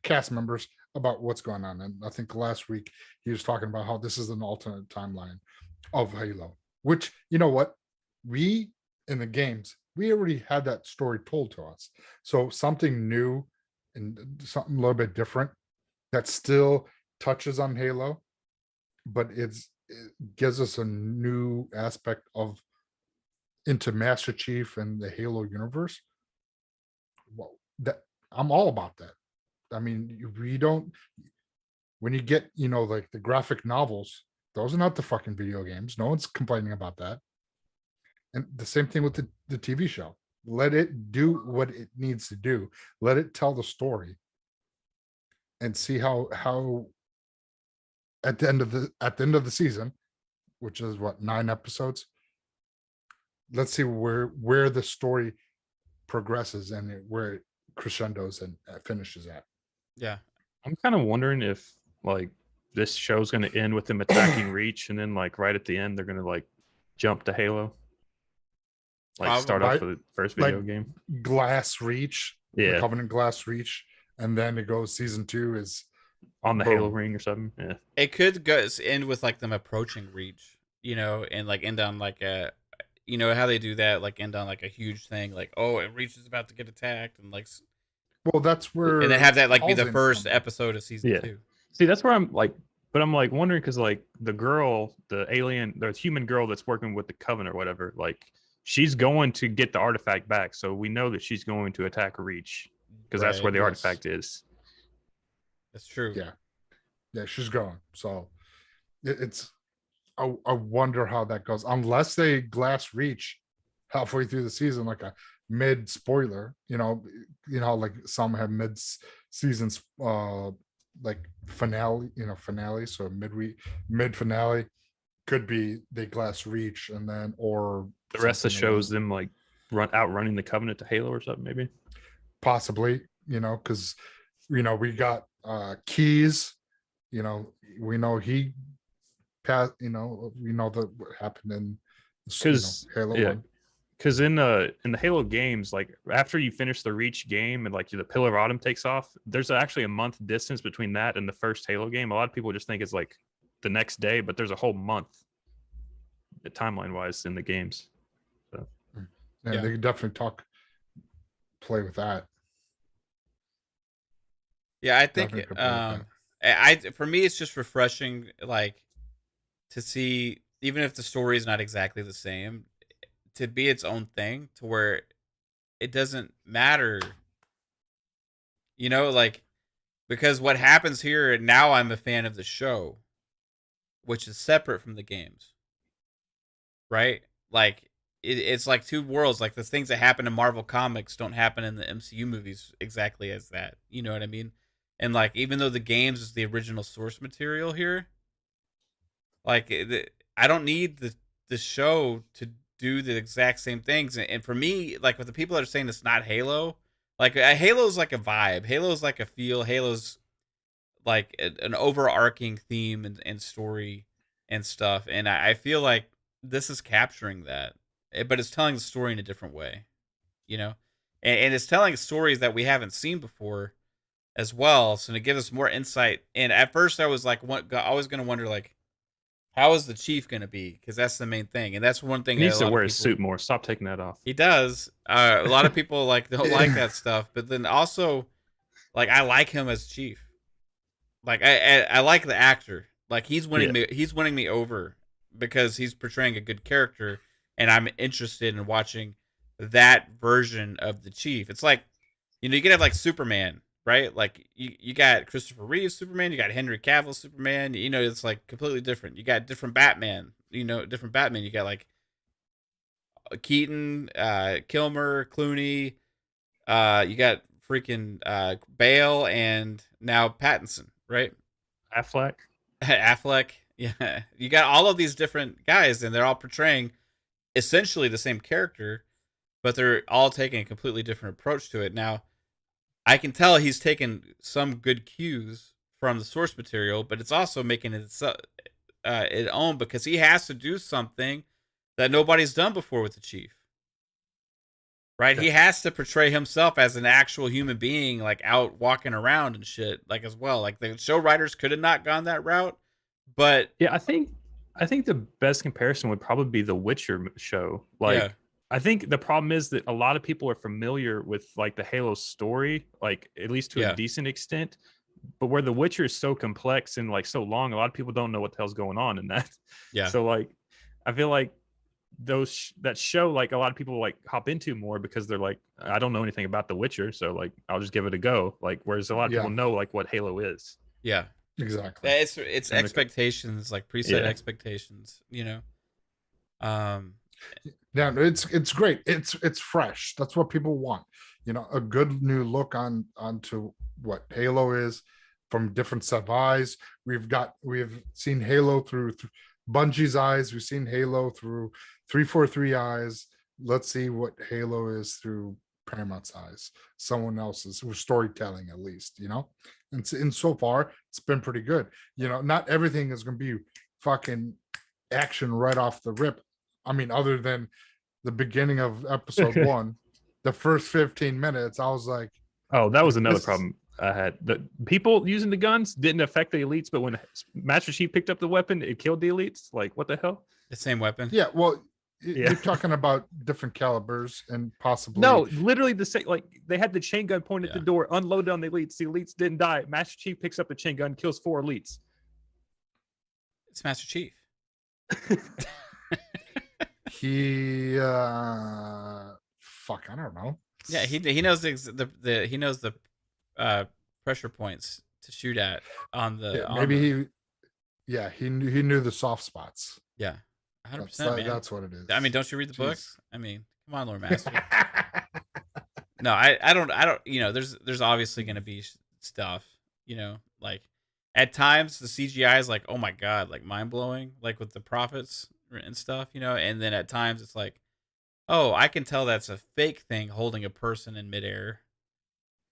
cast members about what's going on. And I think last week he was talking about how this is an alternate timeline of Halo, which, you know what, we in the games, we already had that story told to us. So something new and something a little bit different that still touches on Halo, but it gives us a new aspect of into Master Chief and the Halo universe. Well, that I'm all about that. I mean, we don't, when you get, like the graphic novels, those are not the fucking video games. No one's complaining about that. And the same thing with the TV show. Let it do what it needs to do. Let it tell the story, and see how at the end of the season, which is what, 9 episodes. Let's see where the story progresses and where it crescendos and finishes at. Yeah. I'm kind of wondering if like this show's going to end with them attacking Reach, and then like right at the end they're going to like jump to Halo, like start off with the first video game. Glass Reach, Yeah, Covenant Glass Reach, and then it goes season 2 is on the Halo ring or something. Yeah, it could end with like them approaching Reach, and like end on like a, how they do that, like end on like a huge thing, like, oh, and Reach is about to get attacked, and like, well, that's where, and then have that like be the Halsey's first coming. episode of season 2. See, that's where I'm like, but I'm like wondering because like the girl, the alien, the human girl that's working with the Covenant or whatever, like she's going to get the artifact back, so we know that she's going to attack Reach because that's where the artifact is. That's true. Yeah, she's going. So it's I wonder how that goes, unless they glass Reach halfway through the season, like a mid spoiler, like some have mid seasons like finale, so mid finale could be they glass Reach, and then or the rest of the shows them like outrunning the Covenant to Halo or something, maybe possibly, because we got Keys, we know he passed, we know that what happened in Halo 1. Because in the Halo games, like after you finish the Reach game and like the Pillar of Autumn takes off, there's actually a month distance between that and the first Halo game. A lot of people just think it's like the next day, but there's a whole month timeline wise in the games. So yeah, they could definitely play with that. Yeah, I think for me it's just refreshing, like, to see, even if the story is not exactly the same, to be its own thing, to where it doesn't matter, like, because what happens here now, I'm a fan of the show, which is separate from the games, right? Like it's like two worlds. Like the things that happen in Marvel comics don't happen in the MCU movies exactly as that. You know what I mean? And like, even though the games is the original source material here, like I don't need the show to do the exact same things. And for me, like with the people that are saying it's not Halo, like Halo's like a vibe. Halo's like a feel. Halo's like an overarching theme and story and stuff. And I feel like this is capturing that, but it's telling the story in a different way, and it's telling stories that we haven't seen before as well. So to give us more insight. And at first I was like, I was going to wonder, like, how is the Chief going to be? Because that's the main thing. And that's one thing. He needs to wear his suit more. Stop taking that off. He does. A lot of people like don't like that stuff. But then also, like, I like him as Chief. Like, I like the actor. Like, he's winning me. He's winning me over because he's portraying a good character, and I'm interested in watching that version of the Chief. It's like, you can have like Superman, right? Like you got Christopher Reeve Superman, you got Henry Cavill Superman. It's like completely different. You got different Batman. Different Batman. You got like Keaton, Kilmer, Clooney. You got freaking Bale, and now Pattinson. right? Affleck. Affleck. Yeah. You got all of these different guys, and they're all portraying essentially the same character, but they're all taking a completely different approach to it. Now, I can tell he's taken some good cues from the source material, but it's also making it its own because he has to do something that nobody's done before with the Chief. Right? He has to portray himself as an actual human being, like out walking around and shit, like as well. Like the show writers could have not gone that route, but Yeah, I think the best comparison would probably be the Witcher show. Like, yeah. I think the problem is that a lot of people are familiar with like the Halo story, like at least to Yeah. a decent extent. But where the Witcher is so complex and like so long, a lot of people don't know what the hell's going on in that. Yeah. So like, I feel like that show, like a lot of people like hop into more because they're like, I don't know anything about the Witcher, so like I'll just give it a go. Like, whereas a lot of people know like what Halo is. Yeah. Exactly. It's expectations, like preset expectations, you know. Yeah, it's great. It's fresh. That's what people want. You know, a good new look onto what Halo is from different set of eyes. We've seen Halo through Bungie's eyes. We've seen Halo through 343 eyes. Let's see what Halo is through Paramount's eyes. Someone else's storytelling, at least, you know. And so far, it's been pretty good. You know, not everything is going to be fucking action right off the rip. I mean, other than the beginning of episode 1, the first 15 minutes, I was like, oh, that was another problem I had. The people using the guns didn't affect the elites, but when Master Chief picked up the weapon, it killed the elites. Like, what the hell? The same weapon. Yeah, well, you're talking about different calibers and possibly no, literally the same. Like, they had the chain gun pointed at the door, unloaded on the elites. The elites didn't die. Master Chief picks up the chain gun, kills 4 elites. It's Master Chief. He fuck, I don't know. Yeah, he knows the pressure points to shoot at on the maybe he knew the soft spots. Yeah, 100%, man. That's what it is. I mean, don't you read the books? I mean, come on, Lord Master. No, I don't. You know, there's obviously going to be stuff. You know, like at times the CGI is like, oh my god, like mind blowing, like with the prophets and stuff. You know, and then at times it's like, oh, I can tell that's a fake thing holding a person in midair.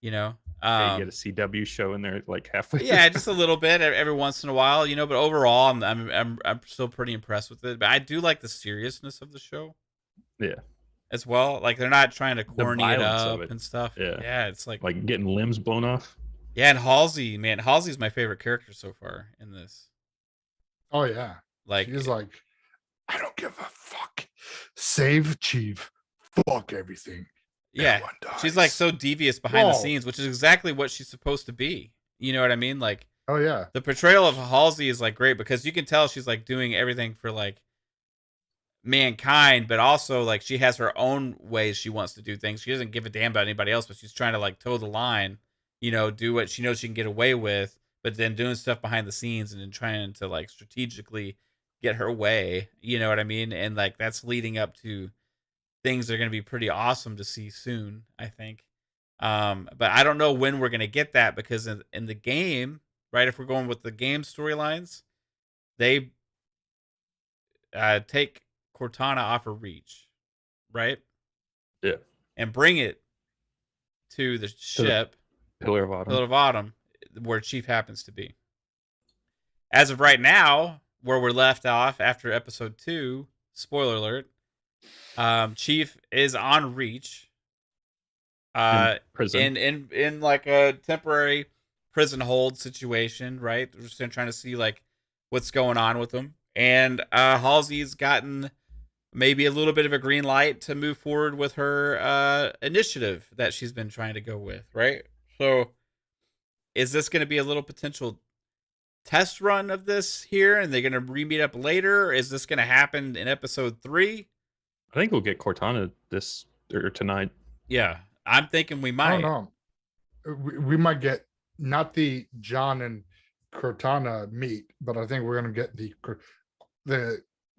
You know, you get a CW show in there like halfway. Yeah, just a little bit every once in a while, you know. But overall, I'm still pretty impressed with it. But I do like the seriousness of the show. Yeah, as well. Like they're not trying to corny it up and stuff. Yeah, it's like getting limbs blown off. Yeah, and Halsey, man, Halsey's my favorite character so far in this. Oh yeah, like she's like, I don't give a fuck. Save Chief. Fuck everything. Yeah, she's like so devious behind the scenes, which is exactly what she's supposed to be. You know what I mean? Like, oh yeah, the portrayal of Halsey is like great because you can tell she's like doing everything for like mankind, but also like she has her own ways she wants to do things. She doesn't give a damn about anybody else, but she's trying to like toe the line, you know, do what she knows she can get away with, but then doing stuff behind the scenes and then trying to like strategically get her way. You know what I mean? And like that's leading up to things that are going to be pretty awesome to see soon, I think. But I don't know when we're going to get that because in the game, right, if we're going with the game storylines, they take Cortana off her reach, right? Yeah. And bring it to the ship, Pillar of Autumn, where Chief happens to be. As of right now, where we're left off after episode 2, spoiler alert, Chief is on Reach, in prison, in like a temporary prison hold situation, right? We're just trying to see like what's going on with him, and Halsey's gotten maybe a little bit of a green light to move forward with her initiative that she's been trying to go with, right? So, is this going to be a little potential test run of this here, and they're going to re-meet up later? Or is this going to happen in episode 3? I think we'll get Cortana this or tonight. Yeah, I'm thinking we might. I don't know. We might get not the John and Cortana meet, but I think we're gonna get the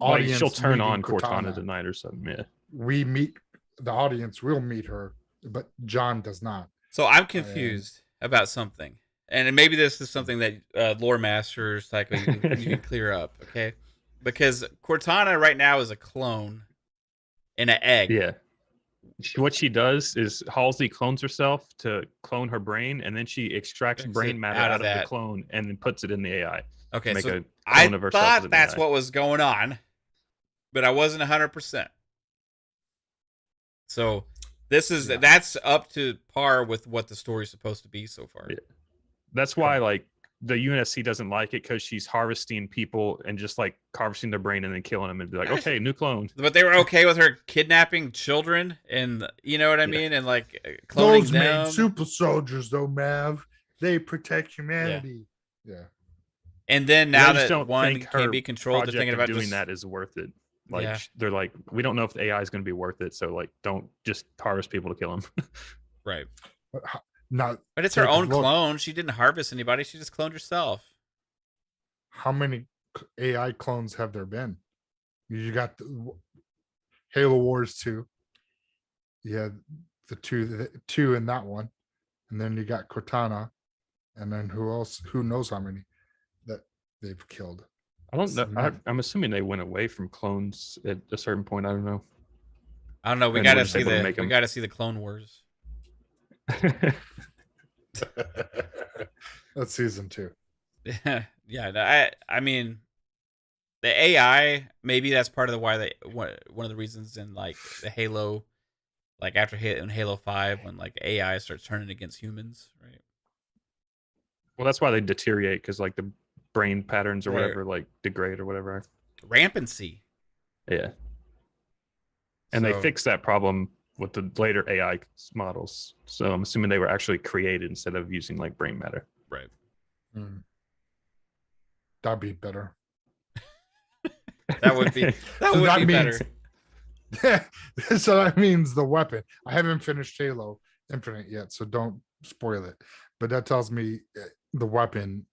audience. Like she'll turn on Cortana tonight or something. Yeah, we meet the audience. We'll meet her, but John does not. So I'm confused about something. and maybe this is something that lore master Psycho you can clear up, okay? Because Cortana right now is a clone in an egg. Yeah. What she does is Halsey clones herself to clone her brain, and then she extracts brain matter out of the clone and then puts it in the AI. Okay, so I thought that's what was going on, but I wasn't 100%. So that's up to par with what the story's supposed to be so far. Yeah. That's why like the UNSC doesn't like it, because she's harvesting people and just like harvesting their brain and then killing them and be like, okay, new clone. But they were okay with her kidnapping children, and you know what I mean, and like cloning those them. made super soldiers, though, Mav. They protect humanity. Yeah. And then now that one can be controlled, they're thinking about doing that is worth it. Like they're like, we don't know if the AI is going to be worth it, so like don't just harvest people to kill them. Right. But it's her own clone. She didn't harvest anybody. She just cloned herself. How many AI clones have there been? You got the Halo Wars 2. You had the two in that one, and then you got Cortana, and then who else? Who knows how many that they've killed? I don't know. I'm assuming they went away from clones at a certain point. I don't know. We got to see the Clone Wars. That's season 2. Yeah. I mean, the AI, maybe that's part of the why one of the reasons in like the Halo, like after in Halo 5, when like AI starts turning against humans, right? Well, that's why they deteriorate, because like the brain patterns or whatever like degrade or whatever. Rampancy. Yeah. And they fixed that problem with the later AI models. So I'm assuming they were actually created instead of using like brain matter. Right. That'd be better. That would be better. So that means the weapon. I haven't finished Halo Infinite yet, so don't spoil it. But that tells me the weapon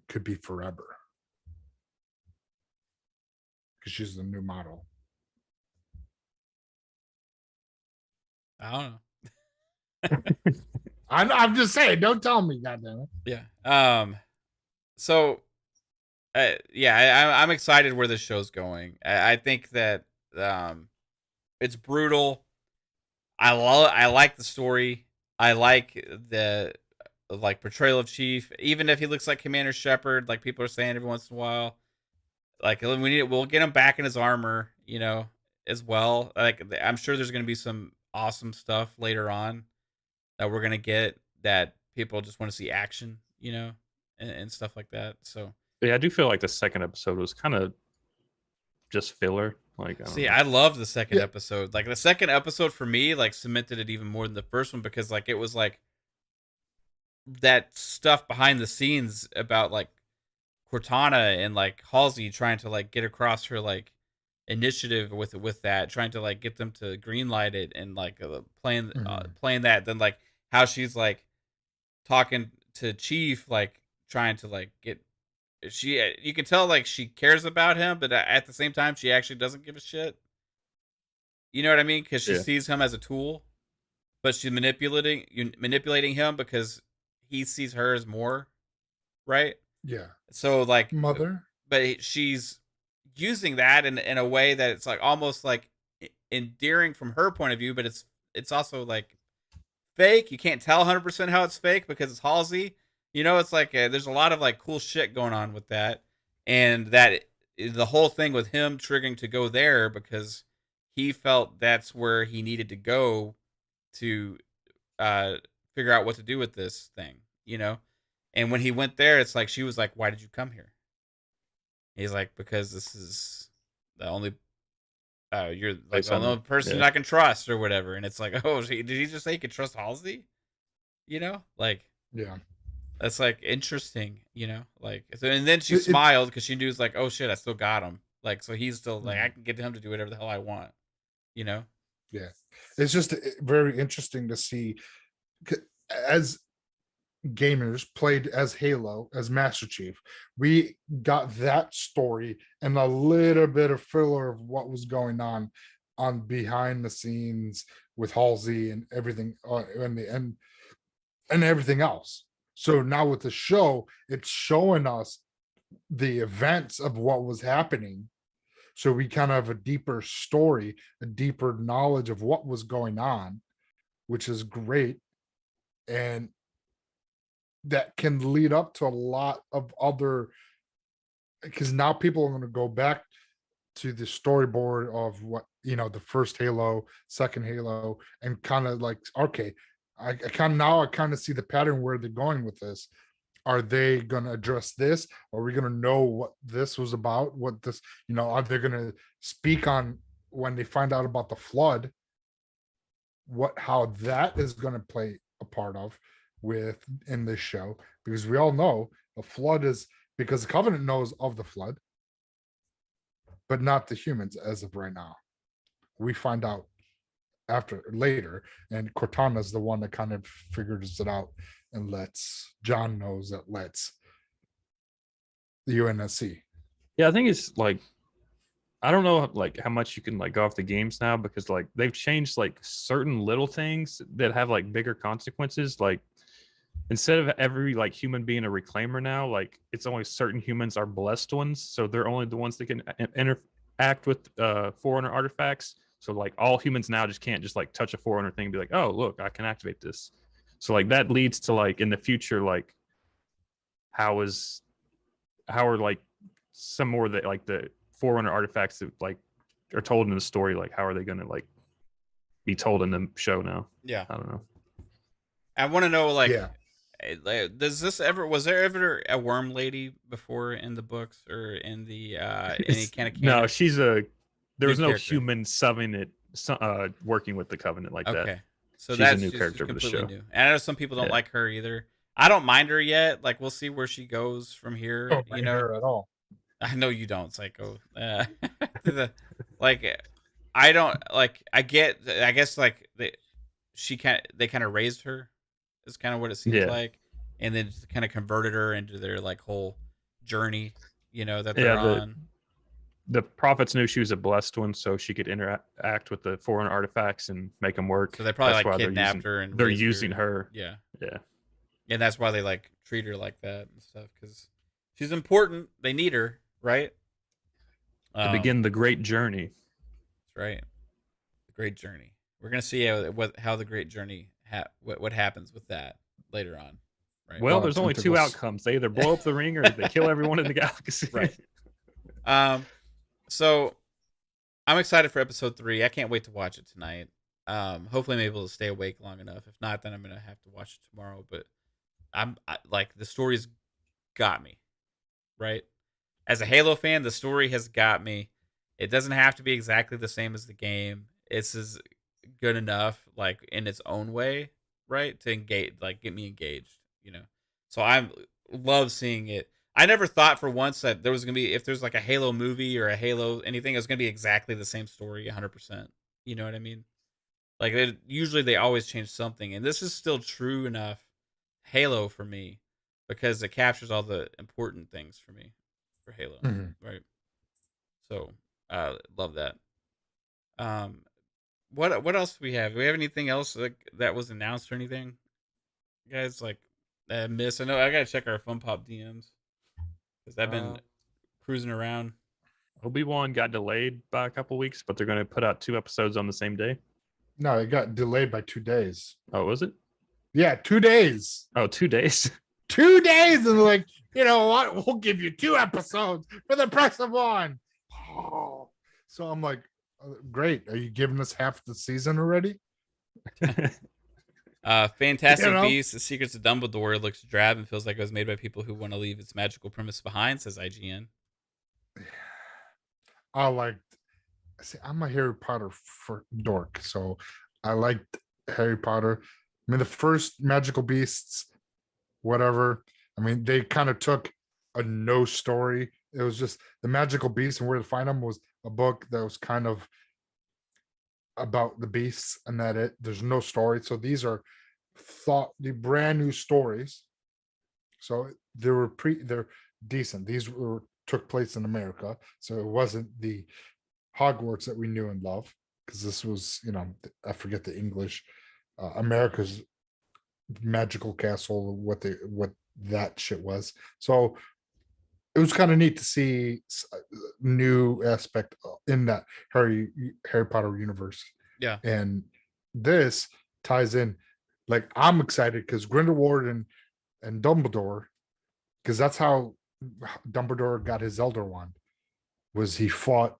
could be forever, because she's the new model. I don't know. I'm just saying. Don't tell me, goddamn it. Yeah. So, I'm excited where this show's going. I think that it's brutal. I like the story. I like the portrayal of Chief, even if he looks like Commander Shepard, like people are saying every once in a while. Like we'll get him back in his armor, as well. Like I'm sure there's gonna be some awesome stuff later on that we're gonna get that people just want to see action, and stuff like that. So yeah, I do feel like the second episode was kind of just filler. Like I love the second episode. Like the second episode for me, like cemented it even more than the first one, because like it was like that stuff behind the scenes about like Cortana and like Halsey trying to like get across her like initiative with that, trying to like get them to greenlight it, and like playing that. Then like how she's like talking to Chief, like trying to like get you can tell like she cares about him, but at the same time she actually doesn't give a shit. You know what I mean? Because she sees him as a tool, but she's manipulating him because he sees her as more, right? Yeah. So like mother, but she's using that in a way that it's like almost like endearing from her point of view, but it's also like fake. You can't tell 100% how it's fake because it's Halsey. It's like there's a lot of like cool shit going on with that, and that the whole thing with him triggering to go there because he felt that's where he needed to go to figure out what to do with this thing, And when he went there, it's like she was like, "Why did you come here?" He's like, "Because this is the only you're like the only person I can trust or whatever." And it's like, "Oh, did he just say he could trust Halsey?" Like yeah. That's like interesting, like so. And then she smiled because she knew it's like, oh shit, I still got him. Like so, he's still like, I can get him to do whatever the hell I want, Yeah, it's just very interesting to see as gamers played as Halo, as Master Chief. We got that story and a little bit of filler of what was going on behind the scenes with Halsey and everything, and everything else. So now with the show, it's showing us the events of what was happening. So we kind of have a deeper story, a deeper knowledge of what was going on, which is great. And that can lead up to a lot of other, because now people are going to go back to the storyboard of what, the first Halo, second Halo, and kind of like, okay, I kind of see the pattern where they're going with this. Are they going to address this? Are we going to know what this was about? What this, are they going to speak on when they find out about the flood? How that is going to play a part of in this show, because we all know the flood is, because the Covenant knows of the flood, but not the humans as of right now. We find out later, and Cortana's the one that kind of figures it out and lets John knows that lets the UNSC. Yeah, I think it's like, I don't know like how much you can like go off the games now, because like they've changed like certain little things that have like bigger consequences. Like instead of every like human being a reclaimer now, like it's only certain humans are blessed ones, so they're only the ones that can interact with Forerunner artifacts. So like all humans now just can't just like touch a Forerunner thing and be like, oh look, I can activate this. So like that leads to like in the future, like how are like some more that like the Forerunner artifacts that like are told in the story, like how are they going to like be told in the show now? Yeah, I don't know. I want to know like, Yeah. was there ever a worm lady before in the books or in the any kind of canon? No, there was no character. human subbing it, working with the Covenant like that. Okay, so She's that's a new just character for the completely show. new. And I know some people don't like her either. I don't mind her yet. Like we'll see where she goes from here. Don't mind her at all. I know you don't, Psycho. Like I don't like. I guess like they kind of raised her. Is kind of what it seems like, and then just kind of converted her into their like whole journey. That they're on. The prophets knew she was a blessed one, so she could interact with the foreign artifacts and make them work. So they probably like kidnapped her and they're using her. Yeah, yeah, and that's why they like treat her like that and stuff, because she's important. They need her, right? To begin the great journey. That's right, the great journey. We're gonna see how the great journey what happens with that later on. Right. Well, there's only two outcomes. They either blow up the ring or they kill everyone in the galaxy. Right. So I'm excited for episode 3. I can't wait to watch it tonight. Hopefully I'm able to stay awake long enough. If not, then I'm gonna have to watch it tomorrow. But like the story's got me, right? As a Halo fan, the story has got me. It doesn't have to be exactly the same as the game. It's as good enough, like in its own way, right? To engage, like get me engaged, So I love seeing it. I never thought for once that there was gonna be, if there's like a Halo movie or a Halo anything, it was gonna be exactly the same story, 100%. You know what I mean? Like usually they always change something, and this is still true enough Halo for me, because it captures all the important things for me for Halo, right? So love that. What else do we have? Do we have anything else that was announced or anything, guys? Like miss? I know I gotta check our FunPop DMs, because I've been cruising around. Obi-Wan got delayed by a couple weeks, but they're going to put out 2 episodes on the same day. No, it got delayed by 2 days. Oh, was it? Yeah, 2 days. Oh, 2 days. 2 days, and like, you know what? We'll give you 2 episodes for the price of 1. Oh. So I'm like, great. Are you giving us half the season already? Fantastic Beasts: The Secrets of Dumbledore looks drab and feels like it was made by people who want to leave its magical premise behind, says IGN. See, I'm a Harry Potter dork, so I liked Harry Potter. I mean, the first Magical Beasts, whatever. I mean, they kind of took a no story. It was just the Magical Beasts and Where to Find Them was a book that was kind of about the beasts, and there's no story. So these are the brand new stories. So they're decent. These took place in America, so it wasn't the Hogwarts that we knew and love, because this was, I forget the English. America's magical castle, what that shit was. So it was kind of neat to see new aspect in that Harry Potter universe. Yeah. And this ties in. Like, I'm excited because Grindelwald and Dumbledore, because that's how Dumbledore got his Elder Wand, was he fought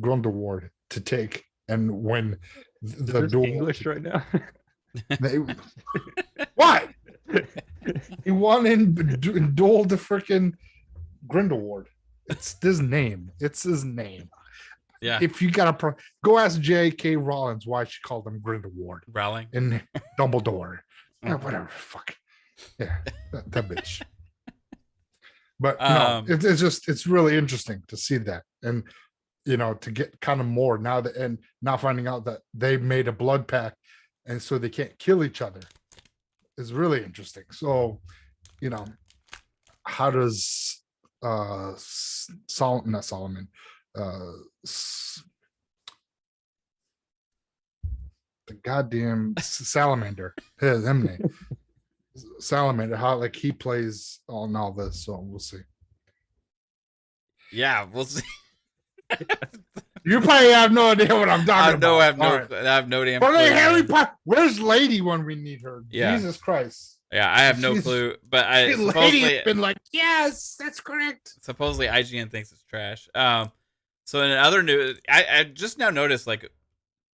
Grindelwald to take, and when the duel English right now. they, what he won in duel to freaking Grindelwald. It's his name. It's his name. Yeah. If you got a go ask J.K. Rowling why she called him Grindelwald Rowling and Dumbledore. Yeah, whatever. Fuck. Yeah, that bitch. But no, it's really interesting to see that, and to get kind of more now that, and now finding out that they made a blood pact, and so they can't kill each other is really interesting. So, how does not Solomon, the goddamn salamander, him name. Salamander, how like he plays on all this, so we'll see. Yeah, we'll see. You probably have no idea what I'm talking about. I have no damn clue. clue. Harry Potter, where's Lady when we need her? Yeah. Jesus Christ. Yeah, I have no clue. But Lady's been like, yes, that's correct. Supposedly IGN thinks it's trash. So in other news, I just now noticed like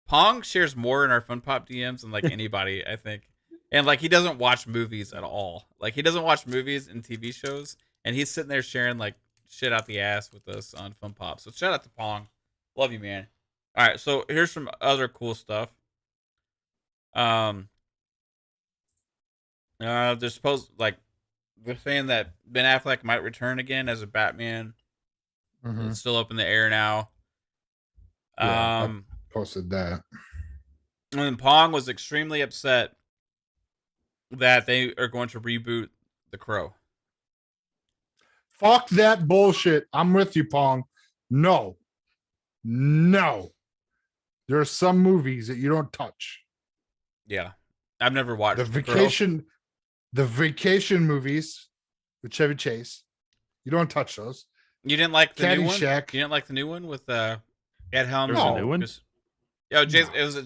Pong shares more in our FunPop DMs than like anybody, I think. And like he doesn't watch movies at all. Like he doesn't watch movies and TV shows, and he's sitting there sharing like shit out the ass with us on FunPop. So shout out to Pong. Love you, man. All right, so here's some other cool stuff. They're saying that Ben Affleck might return again as a Batman. It's still up in the air now. Yeah, I posted that. And then Pong was extremely upset that they are going to reboot The Crow. Fuck that bullshit. I'm with you, Pong. No. There are some movies that you don't touch. Yeah. I've never watched the vacation movies with Chevy Chase. You don't touch those. You didn't like the new one? You Caddyshack. didn't like the new one with Ed Helms? There's a new one? It was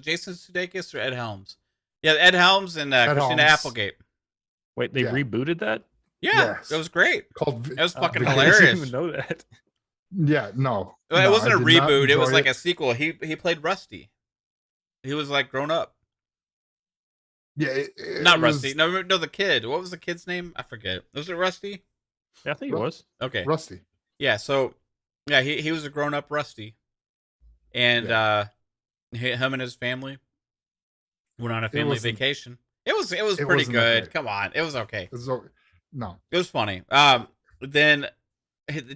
Jason Sudeikis or Ed Helms? Yeah, Ed Helms and Christina Applegate. Wait, they rebooted that? Yeah, It was great. It was fucking I hilarious. didn't even know that. Yeah, no. It wasn't a reboot. It was like it. a sequel. He played Rusty. He was like grown up. Yeah, not Rusty. No, the kid. What was the kid's name? I forget. Was it Rusty? Yeah, I think it was. Okay, Rusty. Yeah. So, yeah, he was a grown up Rusty, and him and his family went on a family vacation. It was pretty good. Okay. Come on, it was okay. No, it was funny. Then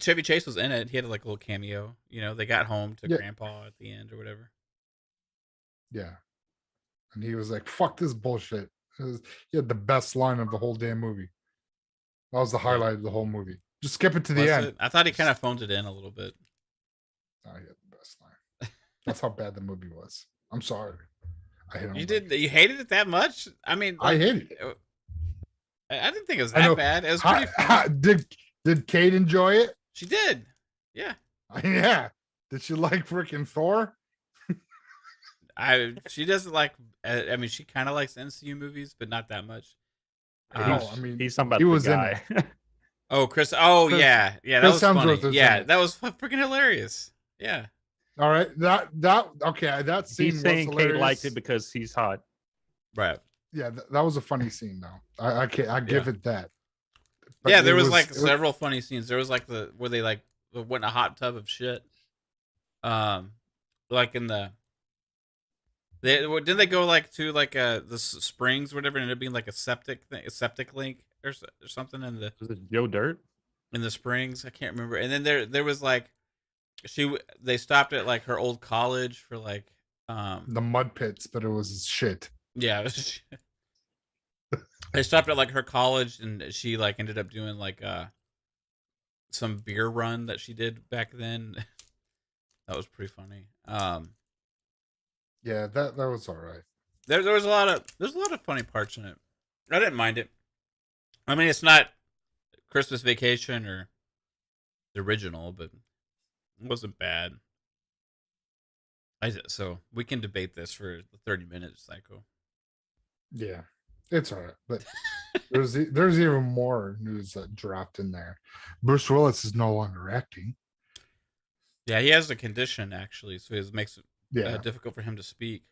Chevy Chase was in it. He had like a little cameo. They got home to Grandpa at the end or whatever. Yeah, and he was like, "Fuck this bullshit." He had the best line of the whole damn movie. That was the highlight of the whole movie. Just skip it to the end. I thought he kind of phoned it in a little bit. Oh, he had the best line. That's how bad the movie was. I'm sorry. I hate it. You hated it that much? I mean, I hated it. I didn't think it was that bad. It was pretty fun. Did Kate enjoy it? She did. Yeah. Yeah. Did she like freaking Thor? She doesn't like. I mean, she kind of likes MCU movies, but not that much. He's talking about the guy. Oh, Chris. Oh, yeah. That was funny. Yeah, that was freaking hilarious. Yeah. All right. Okay. That scene. He's saying Kate liked it because he's hot. Right. Yeah, that was a funny scene, though. I give it that. But there was several funny scenes. There was like where they like went in a hot tub of shit. Like in the. Didn't they go like to like the springs or whatever, and it being like a septic link or something in the. Was it Joe Dirt? In the springs, I can't remember. And then there was like, they stopped at like her old college for like the mud pits, but it was shit. Yeah, it was shit. They stopped at like her college, and she like ended up doing like some beer run that she did back then. That was pretty funny. Yeah, that was all right. There was a lot of funny parts in it. I didn't mind it. I mean, it's not Christmas Vacation or the original, but it wasn't bad. So we can debate this for 30 minutes, Psycho. Yeah, it's all right. But there's even more news that dropped in there. Bruce Willis is no longer acting. Yeah, he has a condition actually, so it makes it difficult for him to speak.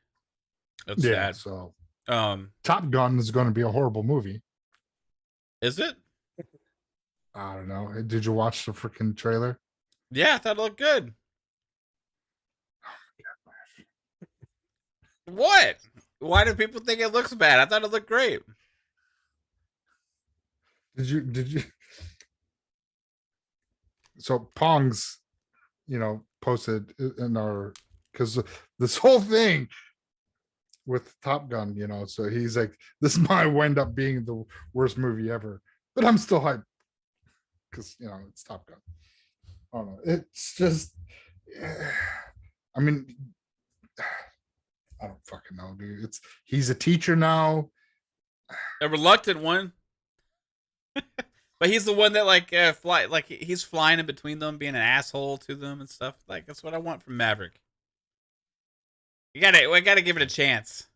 That's sad. So Top Gun is going to be a horrible movie. Is it? I don't know. Did you watch the freaking trailer? Yeah, I thought it looked good. What? Why do people think it looks bad? I thought it looked great. Did you? So Pong's, posted in our, because this whole thing with Top Gun, so he's like, this might wind up being the worst movie ever, but I'm still hyped because it's Top Gun. I don't know. It's just, I mean, I don't fucking know, dude. He's a teacher now. A reluctant one. But he's the one that he's flying in between them, being an asshole to them and stuff. Like, that's what I want from Maverick. We gotta give it a chance.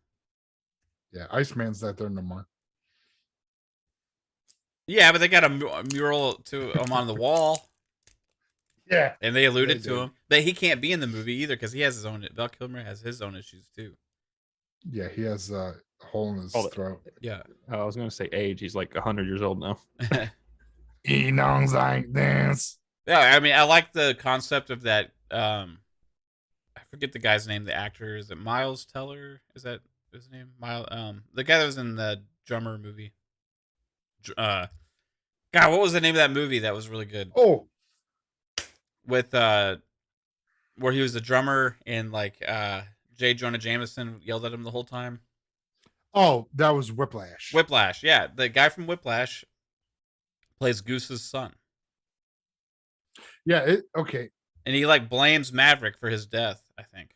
Yeah, Iceman's not there no more. Yeah, but they got a mural to him on the wall. Yeah, and they alluded to him that he can't be in the movie either because he has his own. Val Kilmer has his own issues too. Yeah, he has a hole in his throat. Yeah, I was gonna say age. He's like 100 years old now. He knows like this. Yeah, I mean, I like the concept of that. I forget the guy's name. The actor, is it Miles Teller? Is that his name? The guy that was in the Drummer movie. God, what was the name of that movie that was really good? Oh, with where he was the drummer and J. Jonah Jameson yelled at him the whole time. Oh, that was Whiplash. Whiplash, yeah, the guy from Whiplash plays Goose's son. Yeah, okay. And he blames Maverick for his death, I think.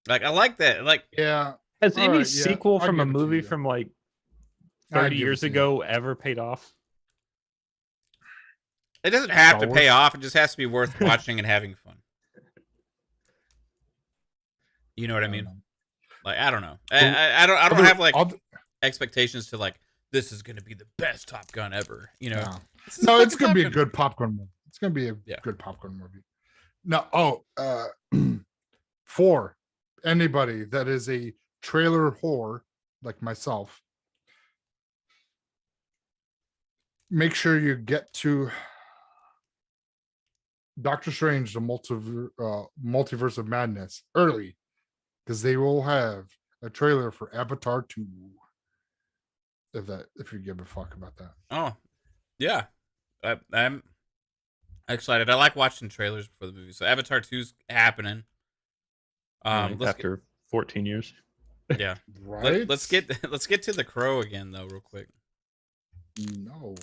I like that. Yeah. Has any sequel from a movie from 30 years ago ever paid off? It doesn't have to pay off. It just has to be worth watching and having fun. You know what I mean? I don't know. I don't have expectations to this is going to be the best Top Gun ever. No, it's going to be a good popcorn movie. It's going to be a good popcorn movie. No, for anybody that is a trailer whore like myself, make sure you get to Doctor Strange, the Multiverse of Madness early, because they will have a trailer for Avatar 2. If you give a fuck about that. Oh, yeah. I'm excited. I like watching trailers before the movie. So Avatar 2's happening. After 14 years. Yeah. Right. Let's get to the Crow again though, real quick. No.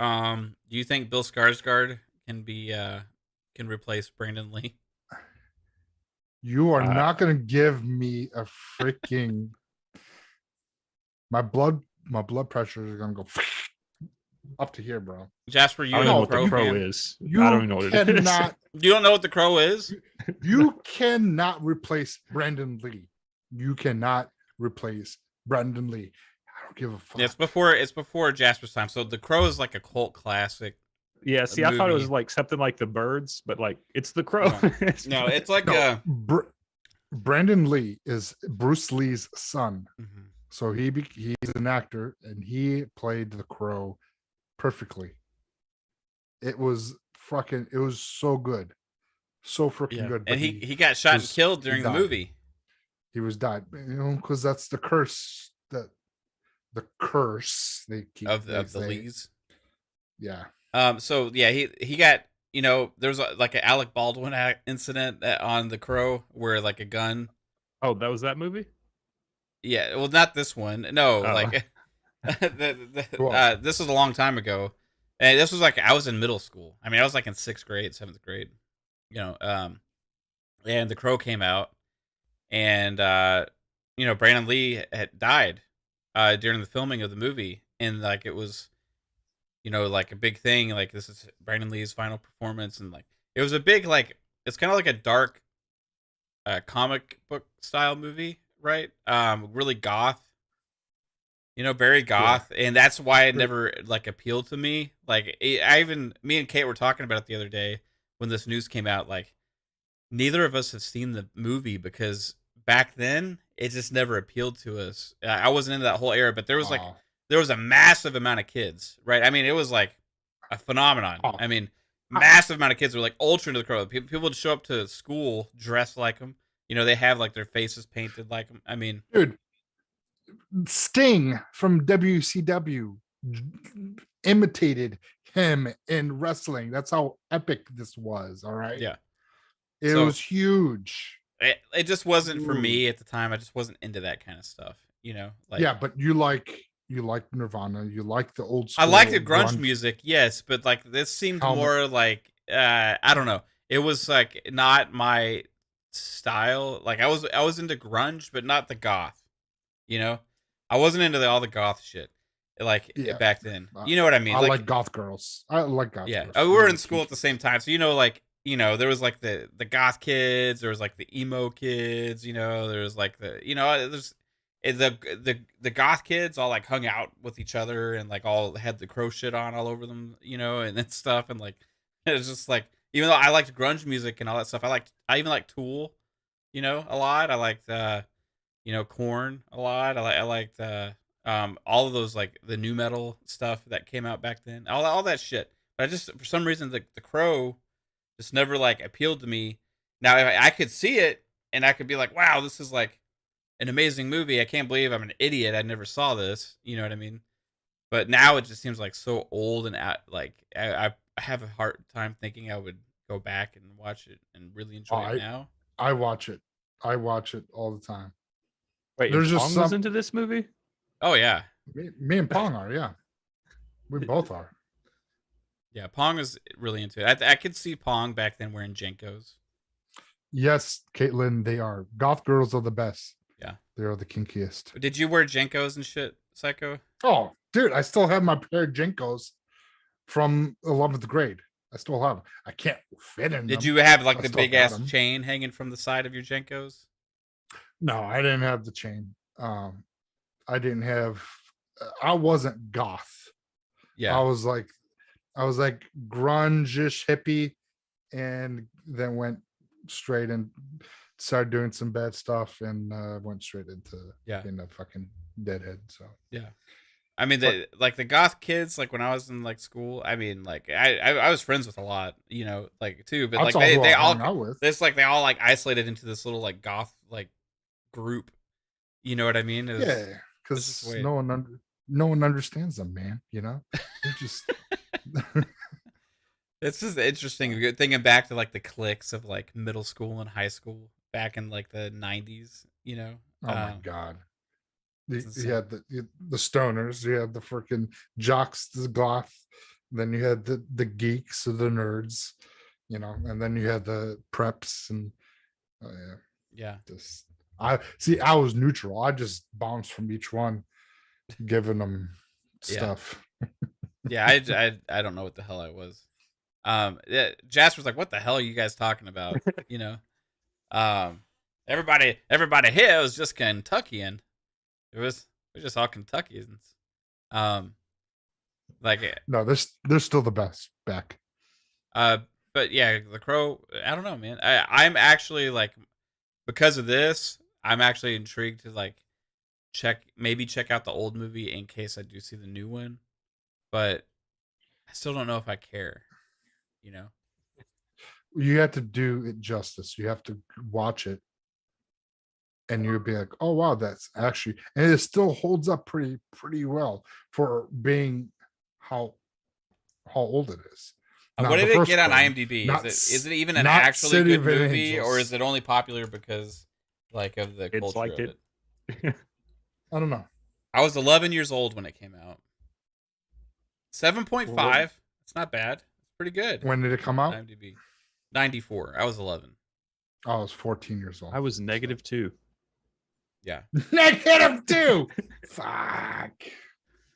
Do you think Bill Skarsgård can replace Brandon Lee? You are not going to give me a freaking. My blood pressure is going to go up to here, bro. Jasper, you I don't know what the Crow is. I don't even know what it is. You don't know what the Crow is? You cannot replace Brandon Lee. You cannot replace Brandon Lee. I don't give a fuck. Yeah, it's before Jasper's time. So the Crow is like a cult classic. Yeah, see, I thought it was something like the Birds, but it's the Crow. No, it's like Brandon Lee is Bruce Lee's son. Mm-hmm. So he's an actor and he played the Crow perfectly. It was so good. So freaking good. And he got shot and killed during the movie. He was died, because that's the curse the curse they keep of the Lees. Yeah. So yeah, he got, there was an Alec Baldwin incident on the Crow where a gun. Oh, that was that movie? Yeah, well, not this one. No, this was a long time ago. And this was I was in middle school. I mean, I was in 6th grade, 7th grade. And the Crow came out, and Brandon Lee had died. during the filming of the movie, and like it was, like a big thing. Like this is Brandon Lee's final performance, and like it was a big like it's kind of like a dark, comic book style movie, right? Really goth. Very goth, and that's why it never like appealed to me. Like, me and Kate were talking about it the other day when this news came out. Like, neither of us have seen the movie because back then it just never appealed to us. I wasn't into that whole era, but there was there was a massive amount of kids, right? I mean, it was like a phenomenon. I mean, massive amount of kids were like ultra into the Crow. People would show up to school dressed like them. They have like their faces painted like them. I mean, dude. Sting from WCW imitated him in wrestling. That's how epic this was. All right. Yeah. It was huge. It just wasn't for me at the time. I just wasn't into that kind of stuff. Like, yeah, but you like Nirvana. You like the old school. I like the grunge music, yes, but like this seemed more like I don't know. It was like not my style. Like I was into grunge, but not the goth. I wasn't into all the goth shit like back then. You know what I mean? I like goth girls. I like goth girls. We were in school at the same time. So there was like the goth kids, there was like the emo kids, there was like there's the goth kids all like hung out with each other and like all had the Crow shit on all over them, and that stuff, and like it was just like, even though I liked grunge music and all that stuff, I even liked Tool, a lot. I liked Korn a lot. I liked all of those, like the new metal stuff that came out back then, all that shit. But I just, for some reason, the Crow just never like appealed to me. Now if I could see it and I could be like, wow, this is like an amazing movie. I can't believe I'm an idiot. I never saw this. You know what I mean? But now it just seems like so old, and like I have a hard time thinking I would go back and watch it and really enjoy it now. I watch it all the time. Wait, there's just Pong was into this movie? Oh yeah, me and Pong are. Yeah, we both are. Yeah, Pong is really into it. I could see Pong back then wearing Jenkos. Yes, Caitlin, they are. Goth girls are the best. Yeah, they are the kinkiest. Did you wear Jenkos and shit, Psycho? Oh, dude, I still have my pair of Jenkos from 11th grade. I still have them. I can't fit in them. Did you have like the big ass chain hanging from the side of your Jenkos? No, I didn't have the chain. I didn't have. I wasn't goth. Yeah, I was like grunge-ish hippie, and then went straight and started doing some bad stuff, and went straight into being a fucking deadhead. So yeah, I mean, the goth kids, like when I was in like school, I mean, like I was friends with a lot, like too, but like they all, it's like they all like isolated into this little like goth like group. You know what I mean? Yeah, because no one understands them, man. They're just. It's just interesting thinking back to like the cliques of like middle school and high school back in like the 90s. Oh my god. You had the stoners, you had the freaking jocks, the goth, then you had the geeks or the nerds, and then you had the preps, and I was neutral. I just bounced from each one, giving them stuff. Yeah, I don't know what the hell I was. Jasper's like, what the hell are you guys talking about? Everybody here was just Kentuckian. We're just all Kentuckians. Like no, they're still the best back. But yeah, the Crow, I don't know, man. I'm actually like, because of this, I'm actually intrigued to like check out the old movie in case I do see the new one. But I still don't know if I care. You have to do it justice. You have to watch it, and you'll be like, "Oh wow, that's actually," and it still holds up pretty well for being how old it is. What did it get on IMDb? Is it even an actually good movie, or is it only popular because like of the culture of it? I don't know. I was 11 years old when it came out. 7.5. It's not bad. It's pretty good. When did it come out? IMDb. 94. I was 11. I was 14 years old. I was -2. Yeah. Nick hit him too. Fuck.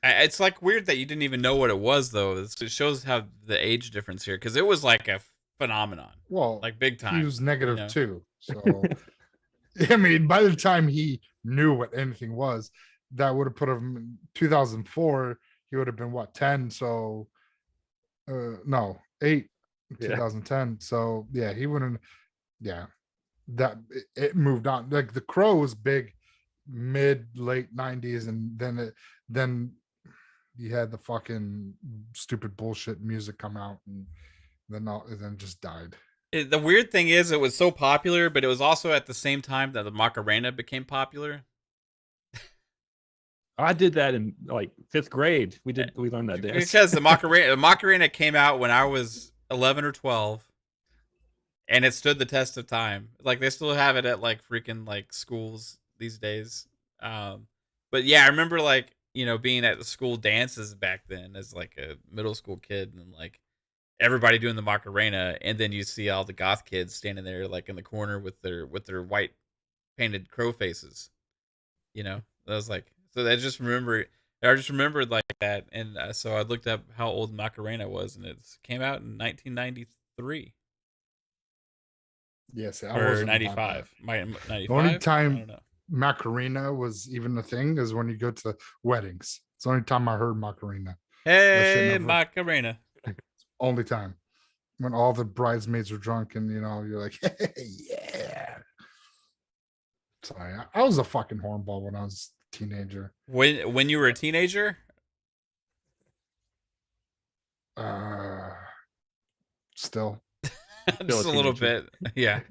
It's like weird that you didn't even know what it was though. It shows how the age difference here, because it was like a phenomenon. Well, Like big time. he was negative you know? 2. So, I mean, by the time he knew what anything was, that would have put him in 2004. He would have been what, 10? So, no, 8, Yeah. 2010. So, yeah, he wouldn't. Yeah, that it moved on. Like the Crow was big late 90s, and then you had the fucking stupid bullshit music come out, and then just died. The weird thing is, it was so popular, but it was also at the same time that the Macarena became popular. I did that in like 5th grade. We learned that dance. Because the Macarena came out when I was 11 or 12, and it stood the test of time. Like they still have it at like freaking like schools these days. But yeah, I remember like, being at the school dances back then as like a middle school kid, and like everybody doing the Macarena, and then you see all the goth kids standing there like in the corner with their white painted crow faces. I was like, so I just remembered like that, and so I looked up how old Macarena was, and it came out in 1993. Yes, or 95. 95. The only I time don't know. Macarena was even a thing is when you go to weddings. It's the only time I heard Macarena. Hey, Macarena. Only time when all the bridesmaids were drunk, and you're like, hey, yeah. Sorry, I was a fucking hornball when I was a teenager. When you were a teenager? Still. Just a little bit. Yeah.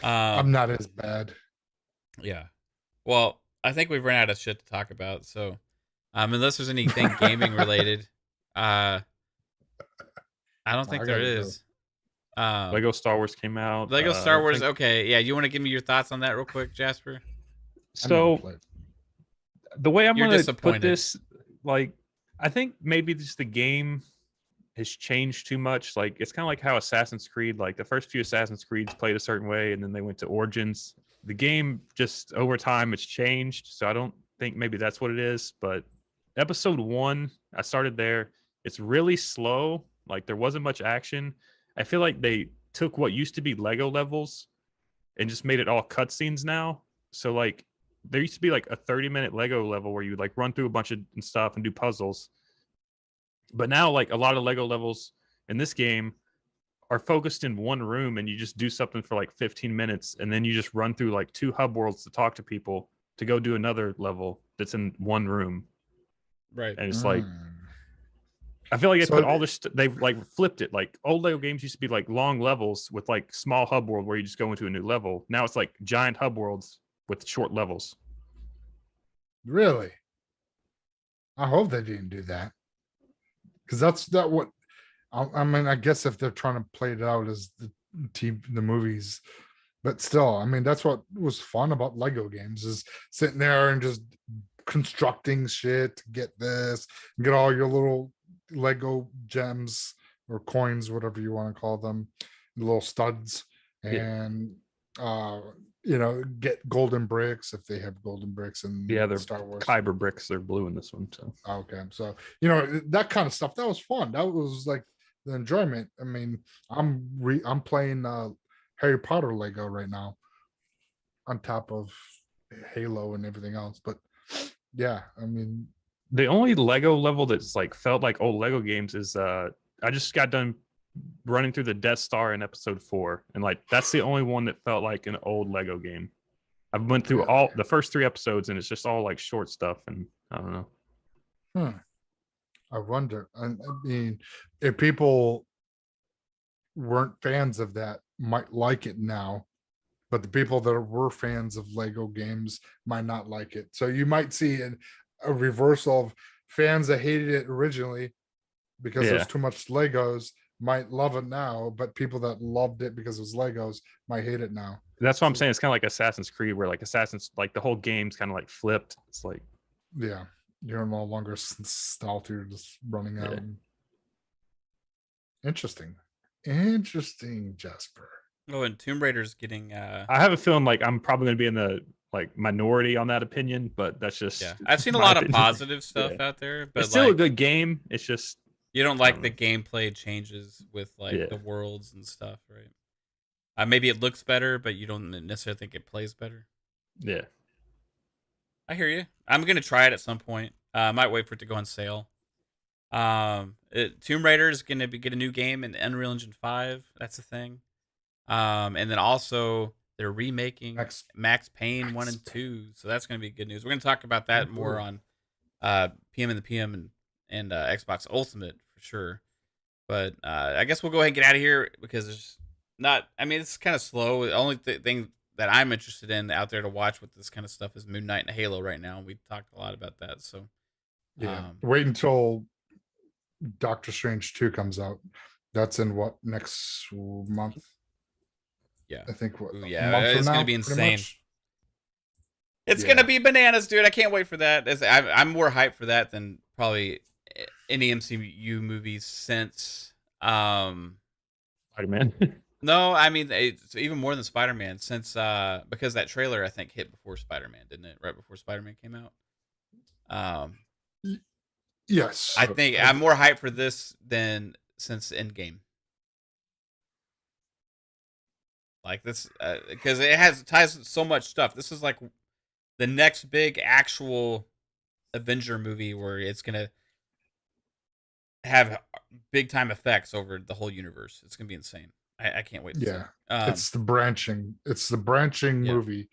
I'm not as bad. Yeah. Well, I think we've run out of shit to talk about. So, unless there's anything gaming related, I don't think there is. Lego Star Wars came out. Lego Star Wars. Okay. Yeah. You want to give me your thoughts on that real quick, Jasper? So the way I'm going to put this, like, I think maybe just the game has changed too much. Like, it's kind of like how Assassin's Creed, like the first few Assassin's Creeds played a certain way, and then they went to Origins. The game just over time it's changed. So I don't think maybe that's what it is. But episode 1, I started there. It's really slow. Like there wasn't much action. I feel like they took what used to be Lego levels and just made it all cutscenes now. So like there used to be like a 30-minute Lego level where you like run through a bunch of stuff and do puzzles. But now like a lot of Lego levels in this game are focused in one room, and you just do something for like 15 minutes, and then you just run through like 2 hub worlds to talk to people to go do another level that's in one room. Right. And it's like, I feel like they've like flipped it. Like old Lego games used to be like long levels with like small hub world where you just go into a new level. Now it's like giant hub worlds with short levels. Really? I hope they didn't do that. Because that's not what I mean. I guess if they're trying to play it out as the movies, but still, I mean, that's what was fun about Lego games, is sitting there and just constructing shit to get this, get all your little Lego gems or coins, whatever you want to call them, little studs, and get golden bricks if they have golden bricks in they're Star Wars. Kyber bricks. They're blue in this one. So okay, so that kind of stuff, that was fun. That was like the enjoyment. I mean, I'm playing Harry Potter Lego right now on top of Halo and everything else. But yeah, I mean, the only Lego level that's like felt like old Lego games is I just got done running through the Death Star in episode 4, and like that's the only one that felt like an old Lego game. I went through all the first 3 episodes, and it's just all like short stuff, and I don't know. I wonder. I mean, if people weren't fans of that might like it now, but the people that were fans of Lego games might not like it. So you might see a reversal of fans that hated it originally because there's too much Legos might love it now, but people that loved it because it was Legos might hate it now. That's what I'm saying. It's kind of like Assassin's Creed, where like like the whole game's kind of like flipped. It's like, yeah, you're no longer stealth, you're just running out. Interesting, Jasper. Oh, and Tomb Raider's getting I have a feeling like I'm probably going to be in the like minority on that opinion, but that's just I've seen a my lot of opinion. positive stuff out there, but It's still a like, good game. It's just you don't like don't the gameplay changes with like Yeah. the worlds and stuff, right? Maybe it looks better, but you don't necessarily think it plays better. yeah. I hear you. I'm gonna try it at some point. I might wait for it to go on sale. Tomb Raider is gonna get a new game in Unreal Engine 5. That's a thing. And then also they're remaking Max Payne 1 and 2, so that's gonna be good news. We're gonna talk about that more on PM and the PM and Xbox Ultimate for sure. But I guess we'll go ahead and get out of here because there's not. I mean, it's kind of slow. The only thing that I'm interested in out there to watch with this kind of stuff is Moon Knight and Halo right now. We talked a lot about that. So Yeah. Wait until Doctor Strange 2 comes out. That's in what, next month? Yeah. I think what, Ooh, a yeah, month from it's now, gonna be pretty insane. much? It's Yeah. gonna be bananas, dude. I can't wait for that. I'm more hyped for that than probably any MCU movies since. Spider-Man. No, I mean it's even more than Spider-Man since because that trailer I think hit before Spider-Man, didn't it? Right before Spider-Man came out. Yes. I think I'm more hyped for this than since Endgame. Like this, because it ties so much stuff. This is like the next big actual Avenger movie where it's gonna have big time effects over the whole universe. It's gonna be insane. I can't wait to see. It's the branching. It's the branching Yeah. movie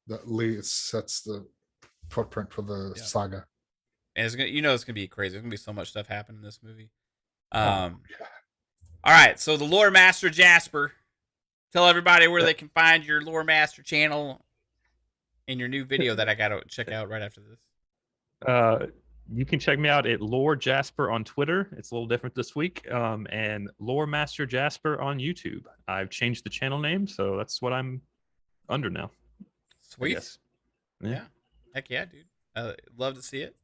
that sets the footprint for the saga. And it's gonna, it's gonna be crazy. There's gonna be so much stuff happening in this movie. Yeah. All right, so the Lore Master Jasper, tell everybody where they can find your Lore Master channel and your new video that I gotta check out right after this. You can check me out at Lore Jasper on Twitter. It's a little different this week. And Lore Master Jasper on YouTube. I've changed the channel name, so that's what I'm under now. Sweet. Yeah. Heck yeah, dude. Love to see it.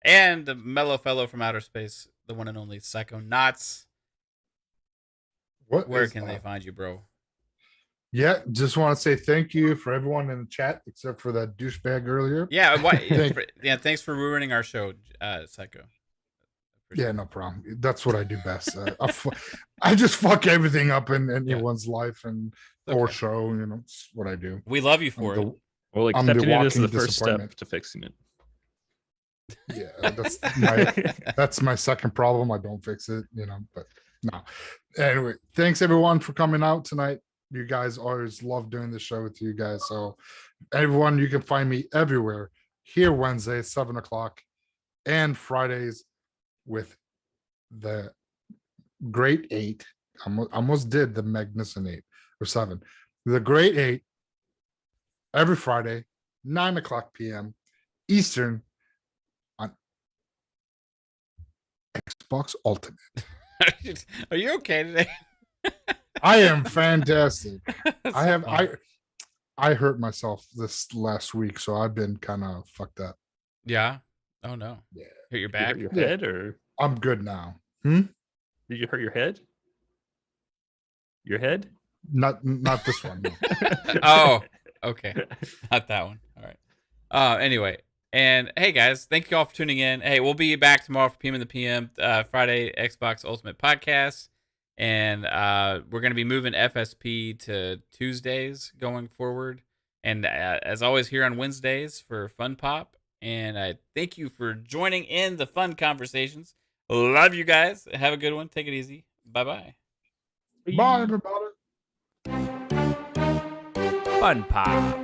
And the mellow fellow from outer space, the one and only Psychonauts. Where can they find you, bro? Yeah, just want to say thank you for everyone in the chat, except for that douchebag earlier. Yeah, thanks for ruining our show, Psycho. Yeah, no problem. That's what I do best. I just fuck everything up in anyone's life and or show. It's what I do. We love you for it. Well, accepting it is the first step to fixing it. Yeah, that's my second problem. I don't fix it, but no. Anyway, thanks everyone for coming out tonight. You guys always love doing the show with you guys. So everyone, you can find me everywhere here Wednesday, 7:00 and Fridays with the Great 8. Almost did the Magnificent 8 or 7. The Great 8 every Friday, 9:00 p.m. Eastern on Xbox Ultimate. Are you okay today? I am fantastic. I hurt myself this last week, so I've been kind of fucked up. Yeah. Oh no. Yeah. Hit your back? Did you hurt your head, or I'm good now. Did you hurt your head? Your head? Not this one. No. Oh, okay. Not that one. All right. Anyway, and hey guys, thank you all for tuning in. Hey, we'll be back tomorrow for PM and the PM, Friday Xbox Ultimate Podcast. And we're going to be moving FSP to Tuesdays going forward. And as always, here on Wednesdays for FunPop. And I thank you for joining in the fun conversations. Love you guys. Have a good one. Take it easy. Bye-bye. Bye, everybody. FunPop.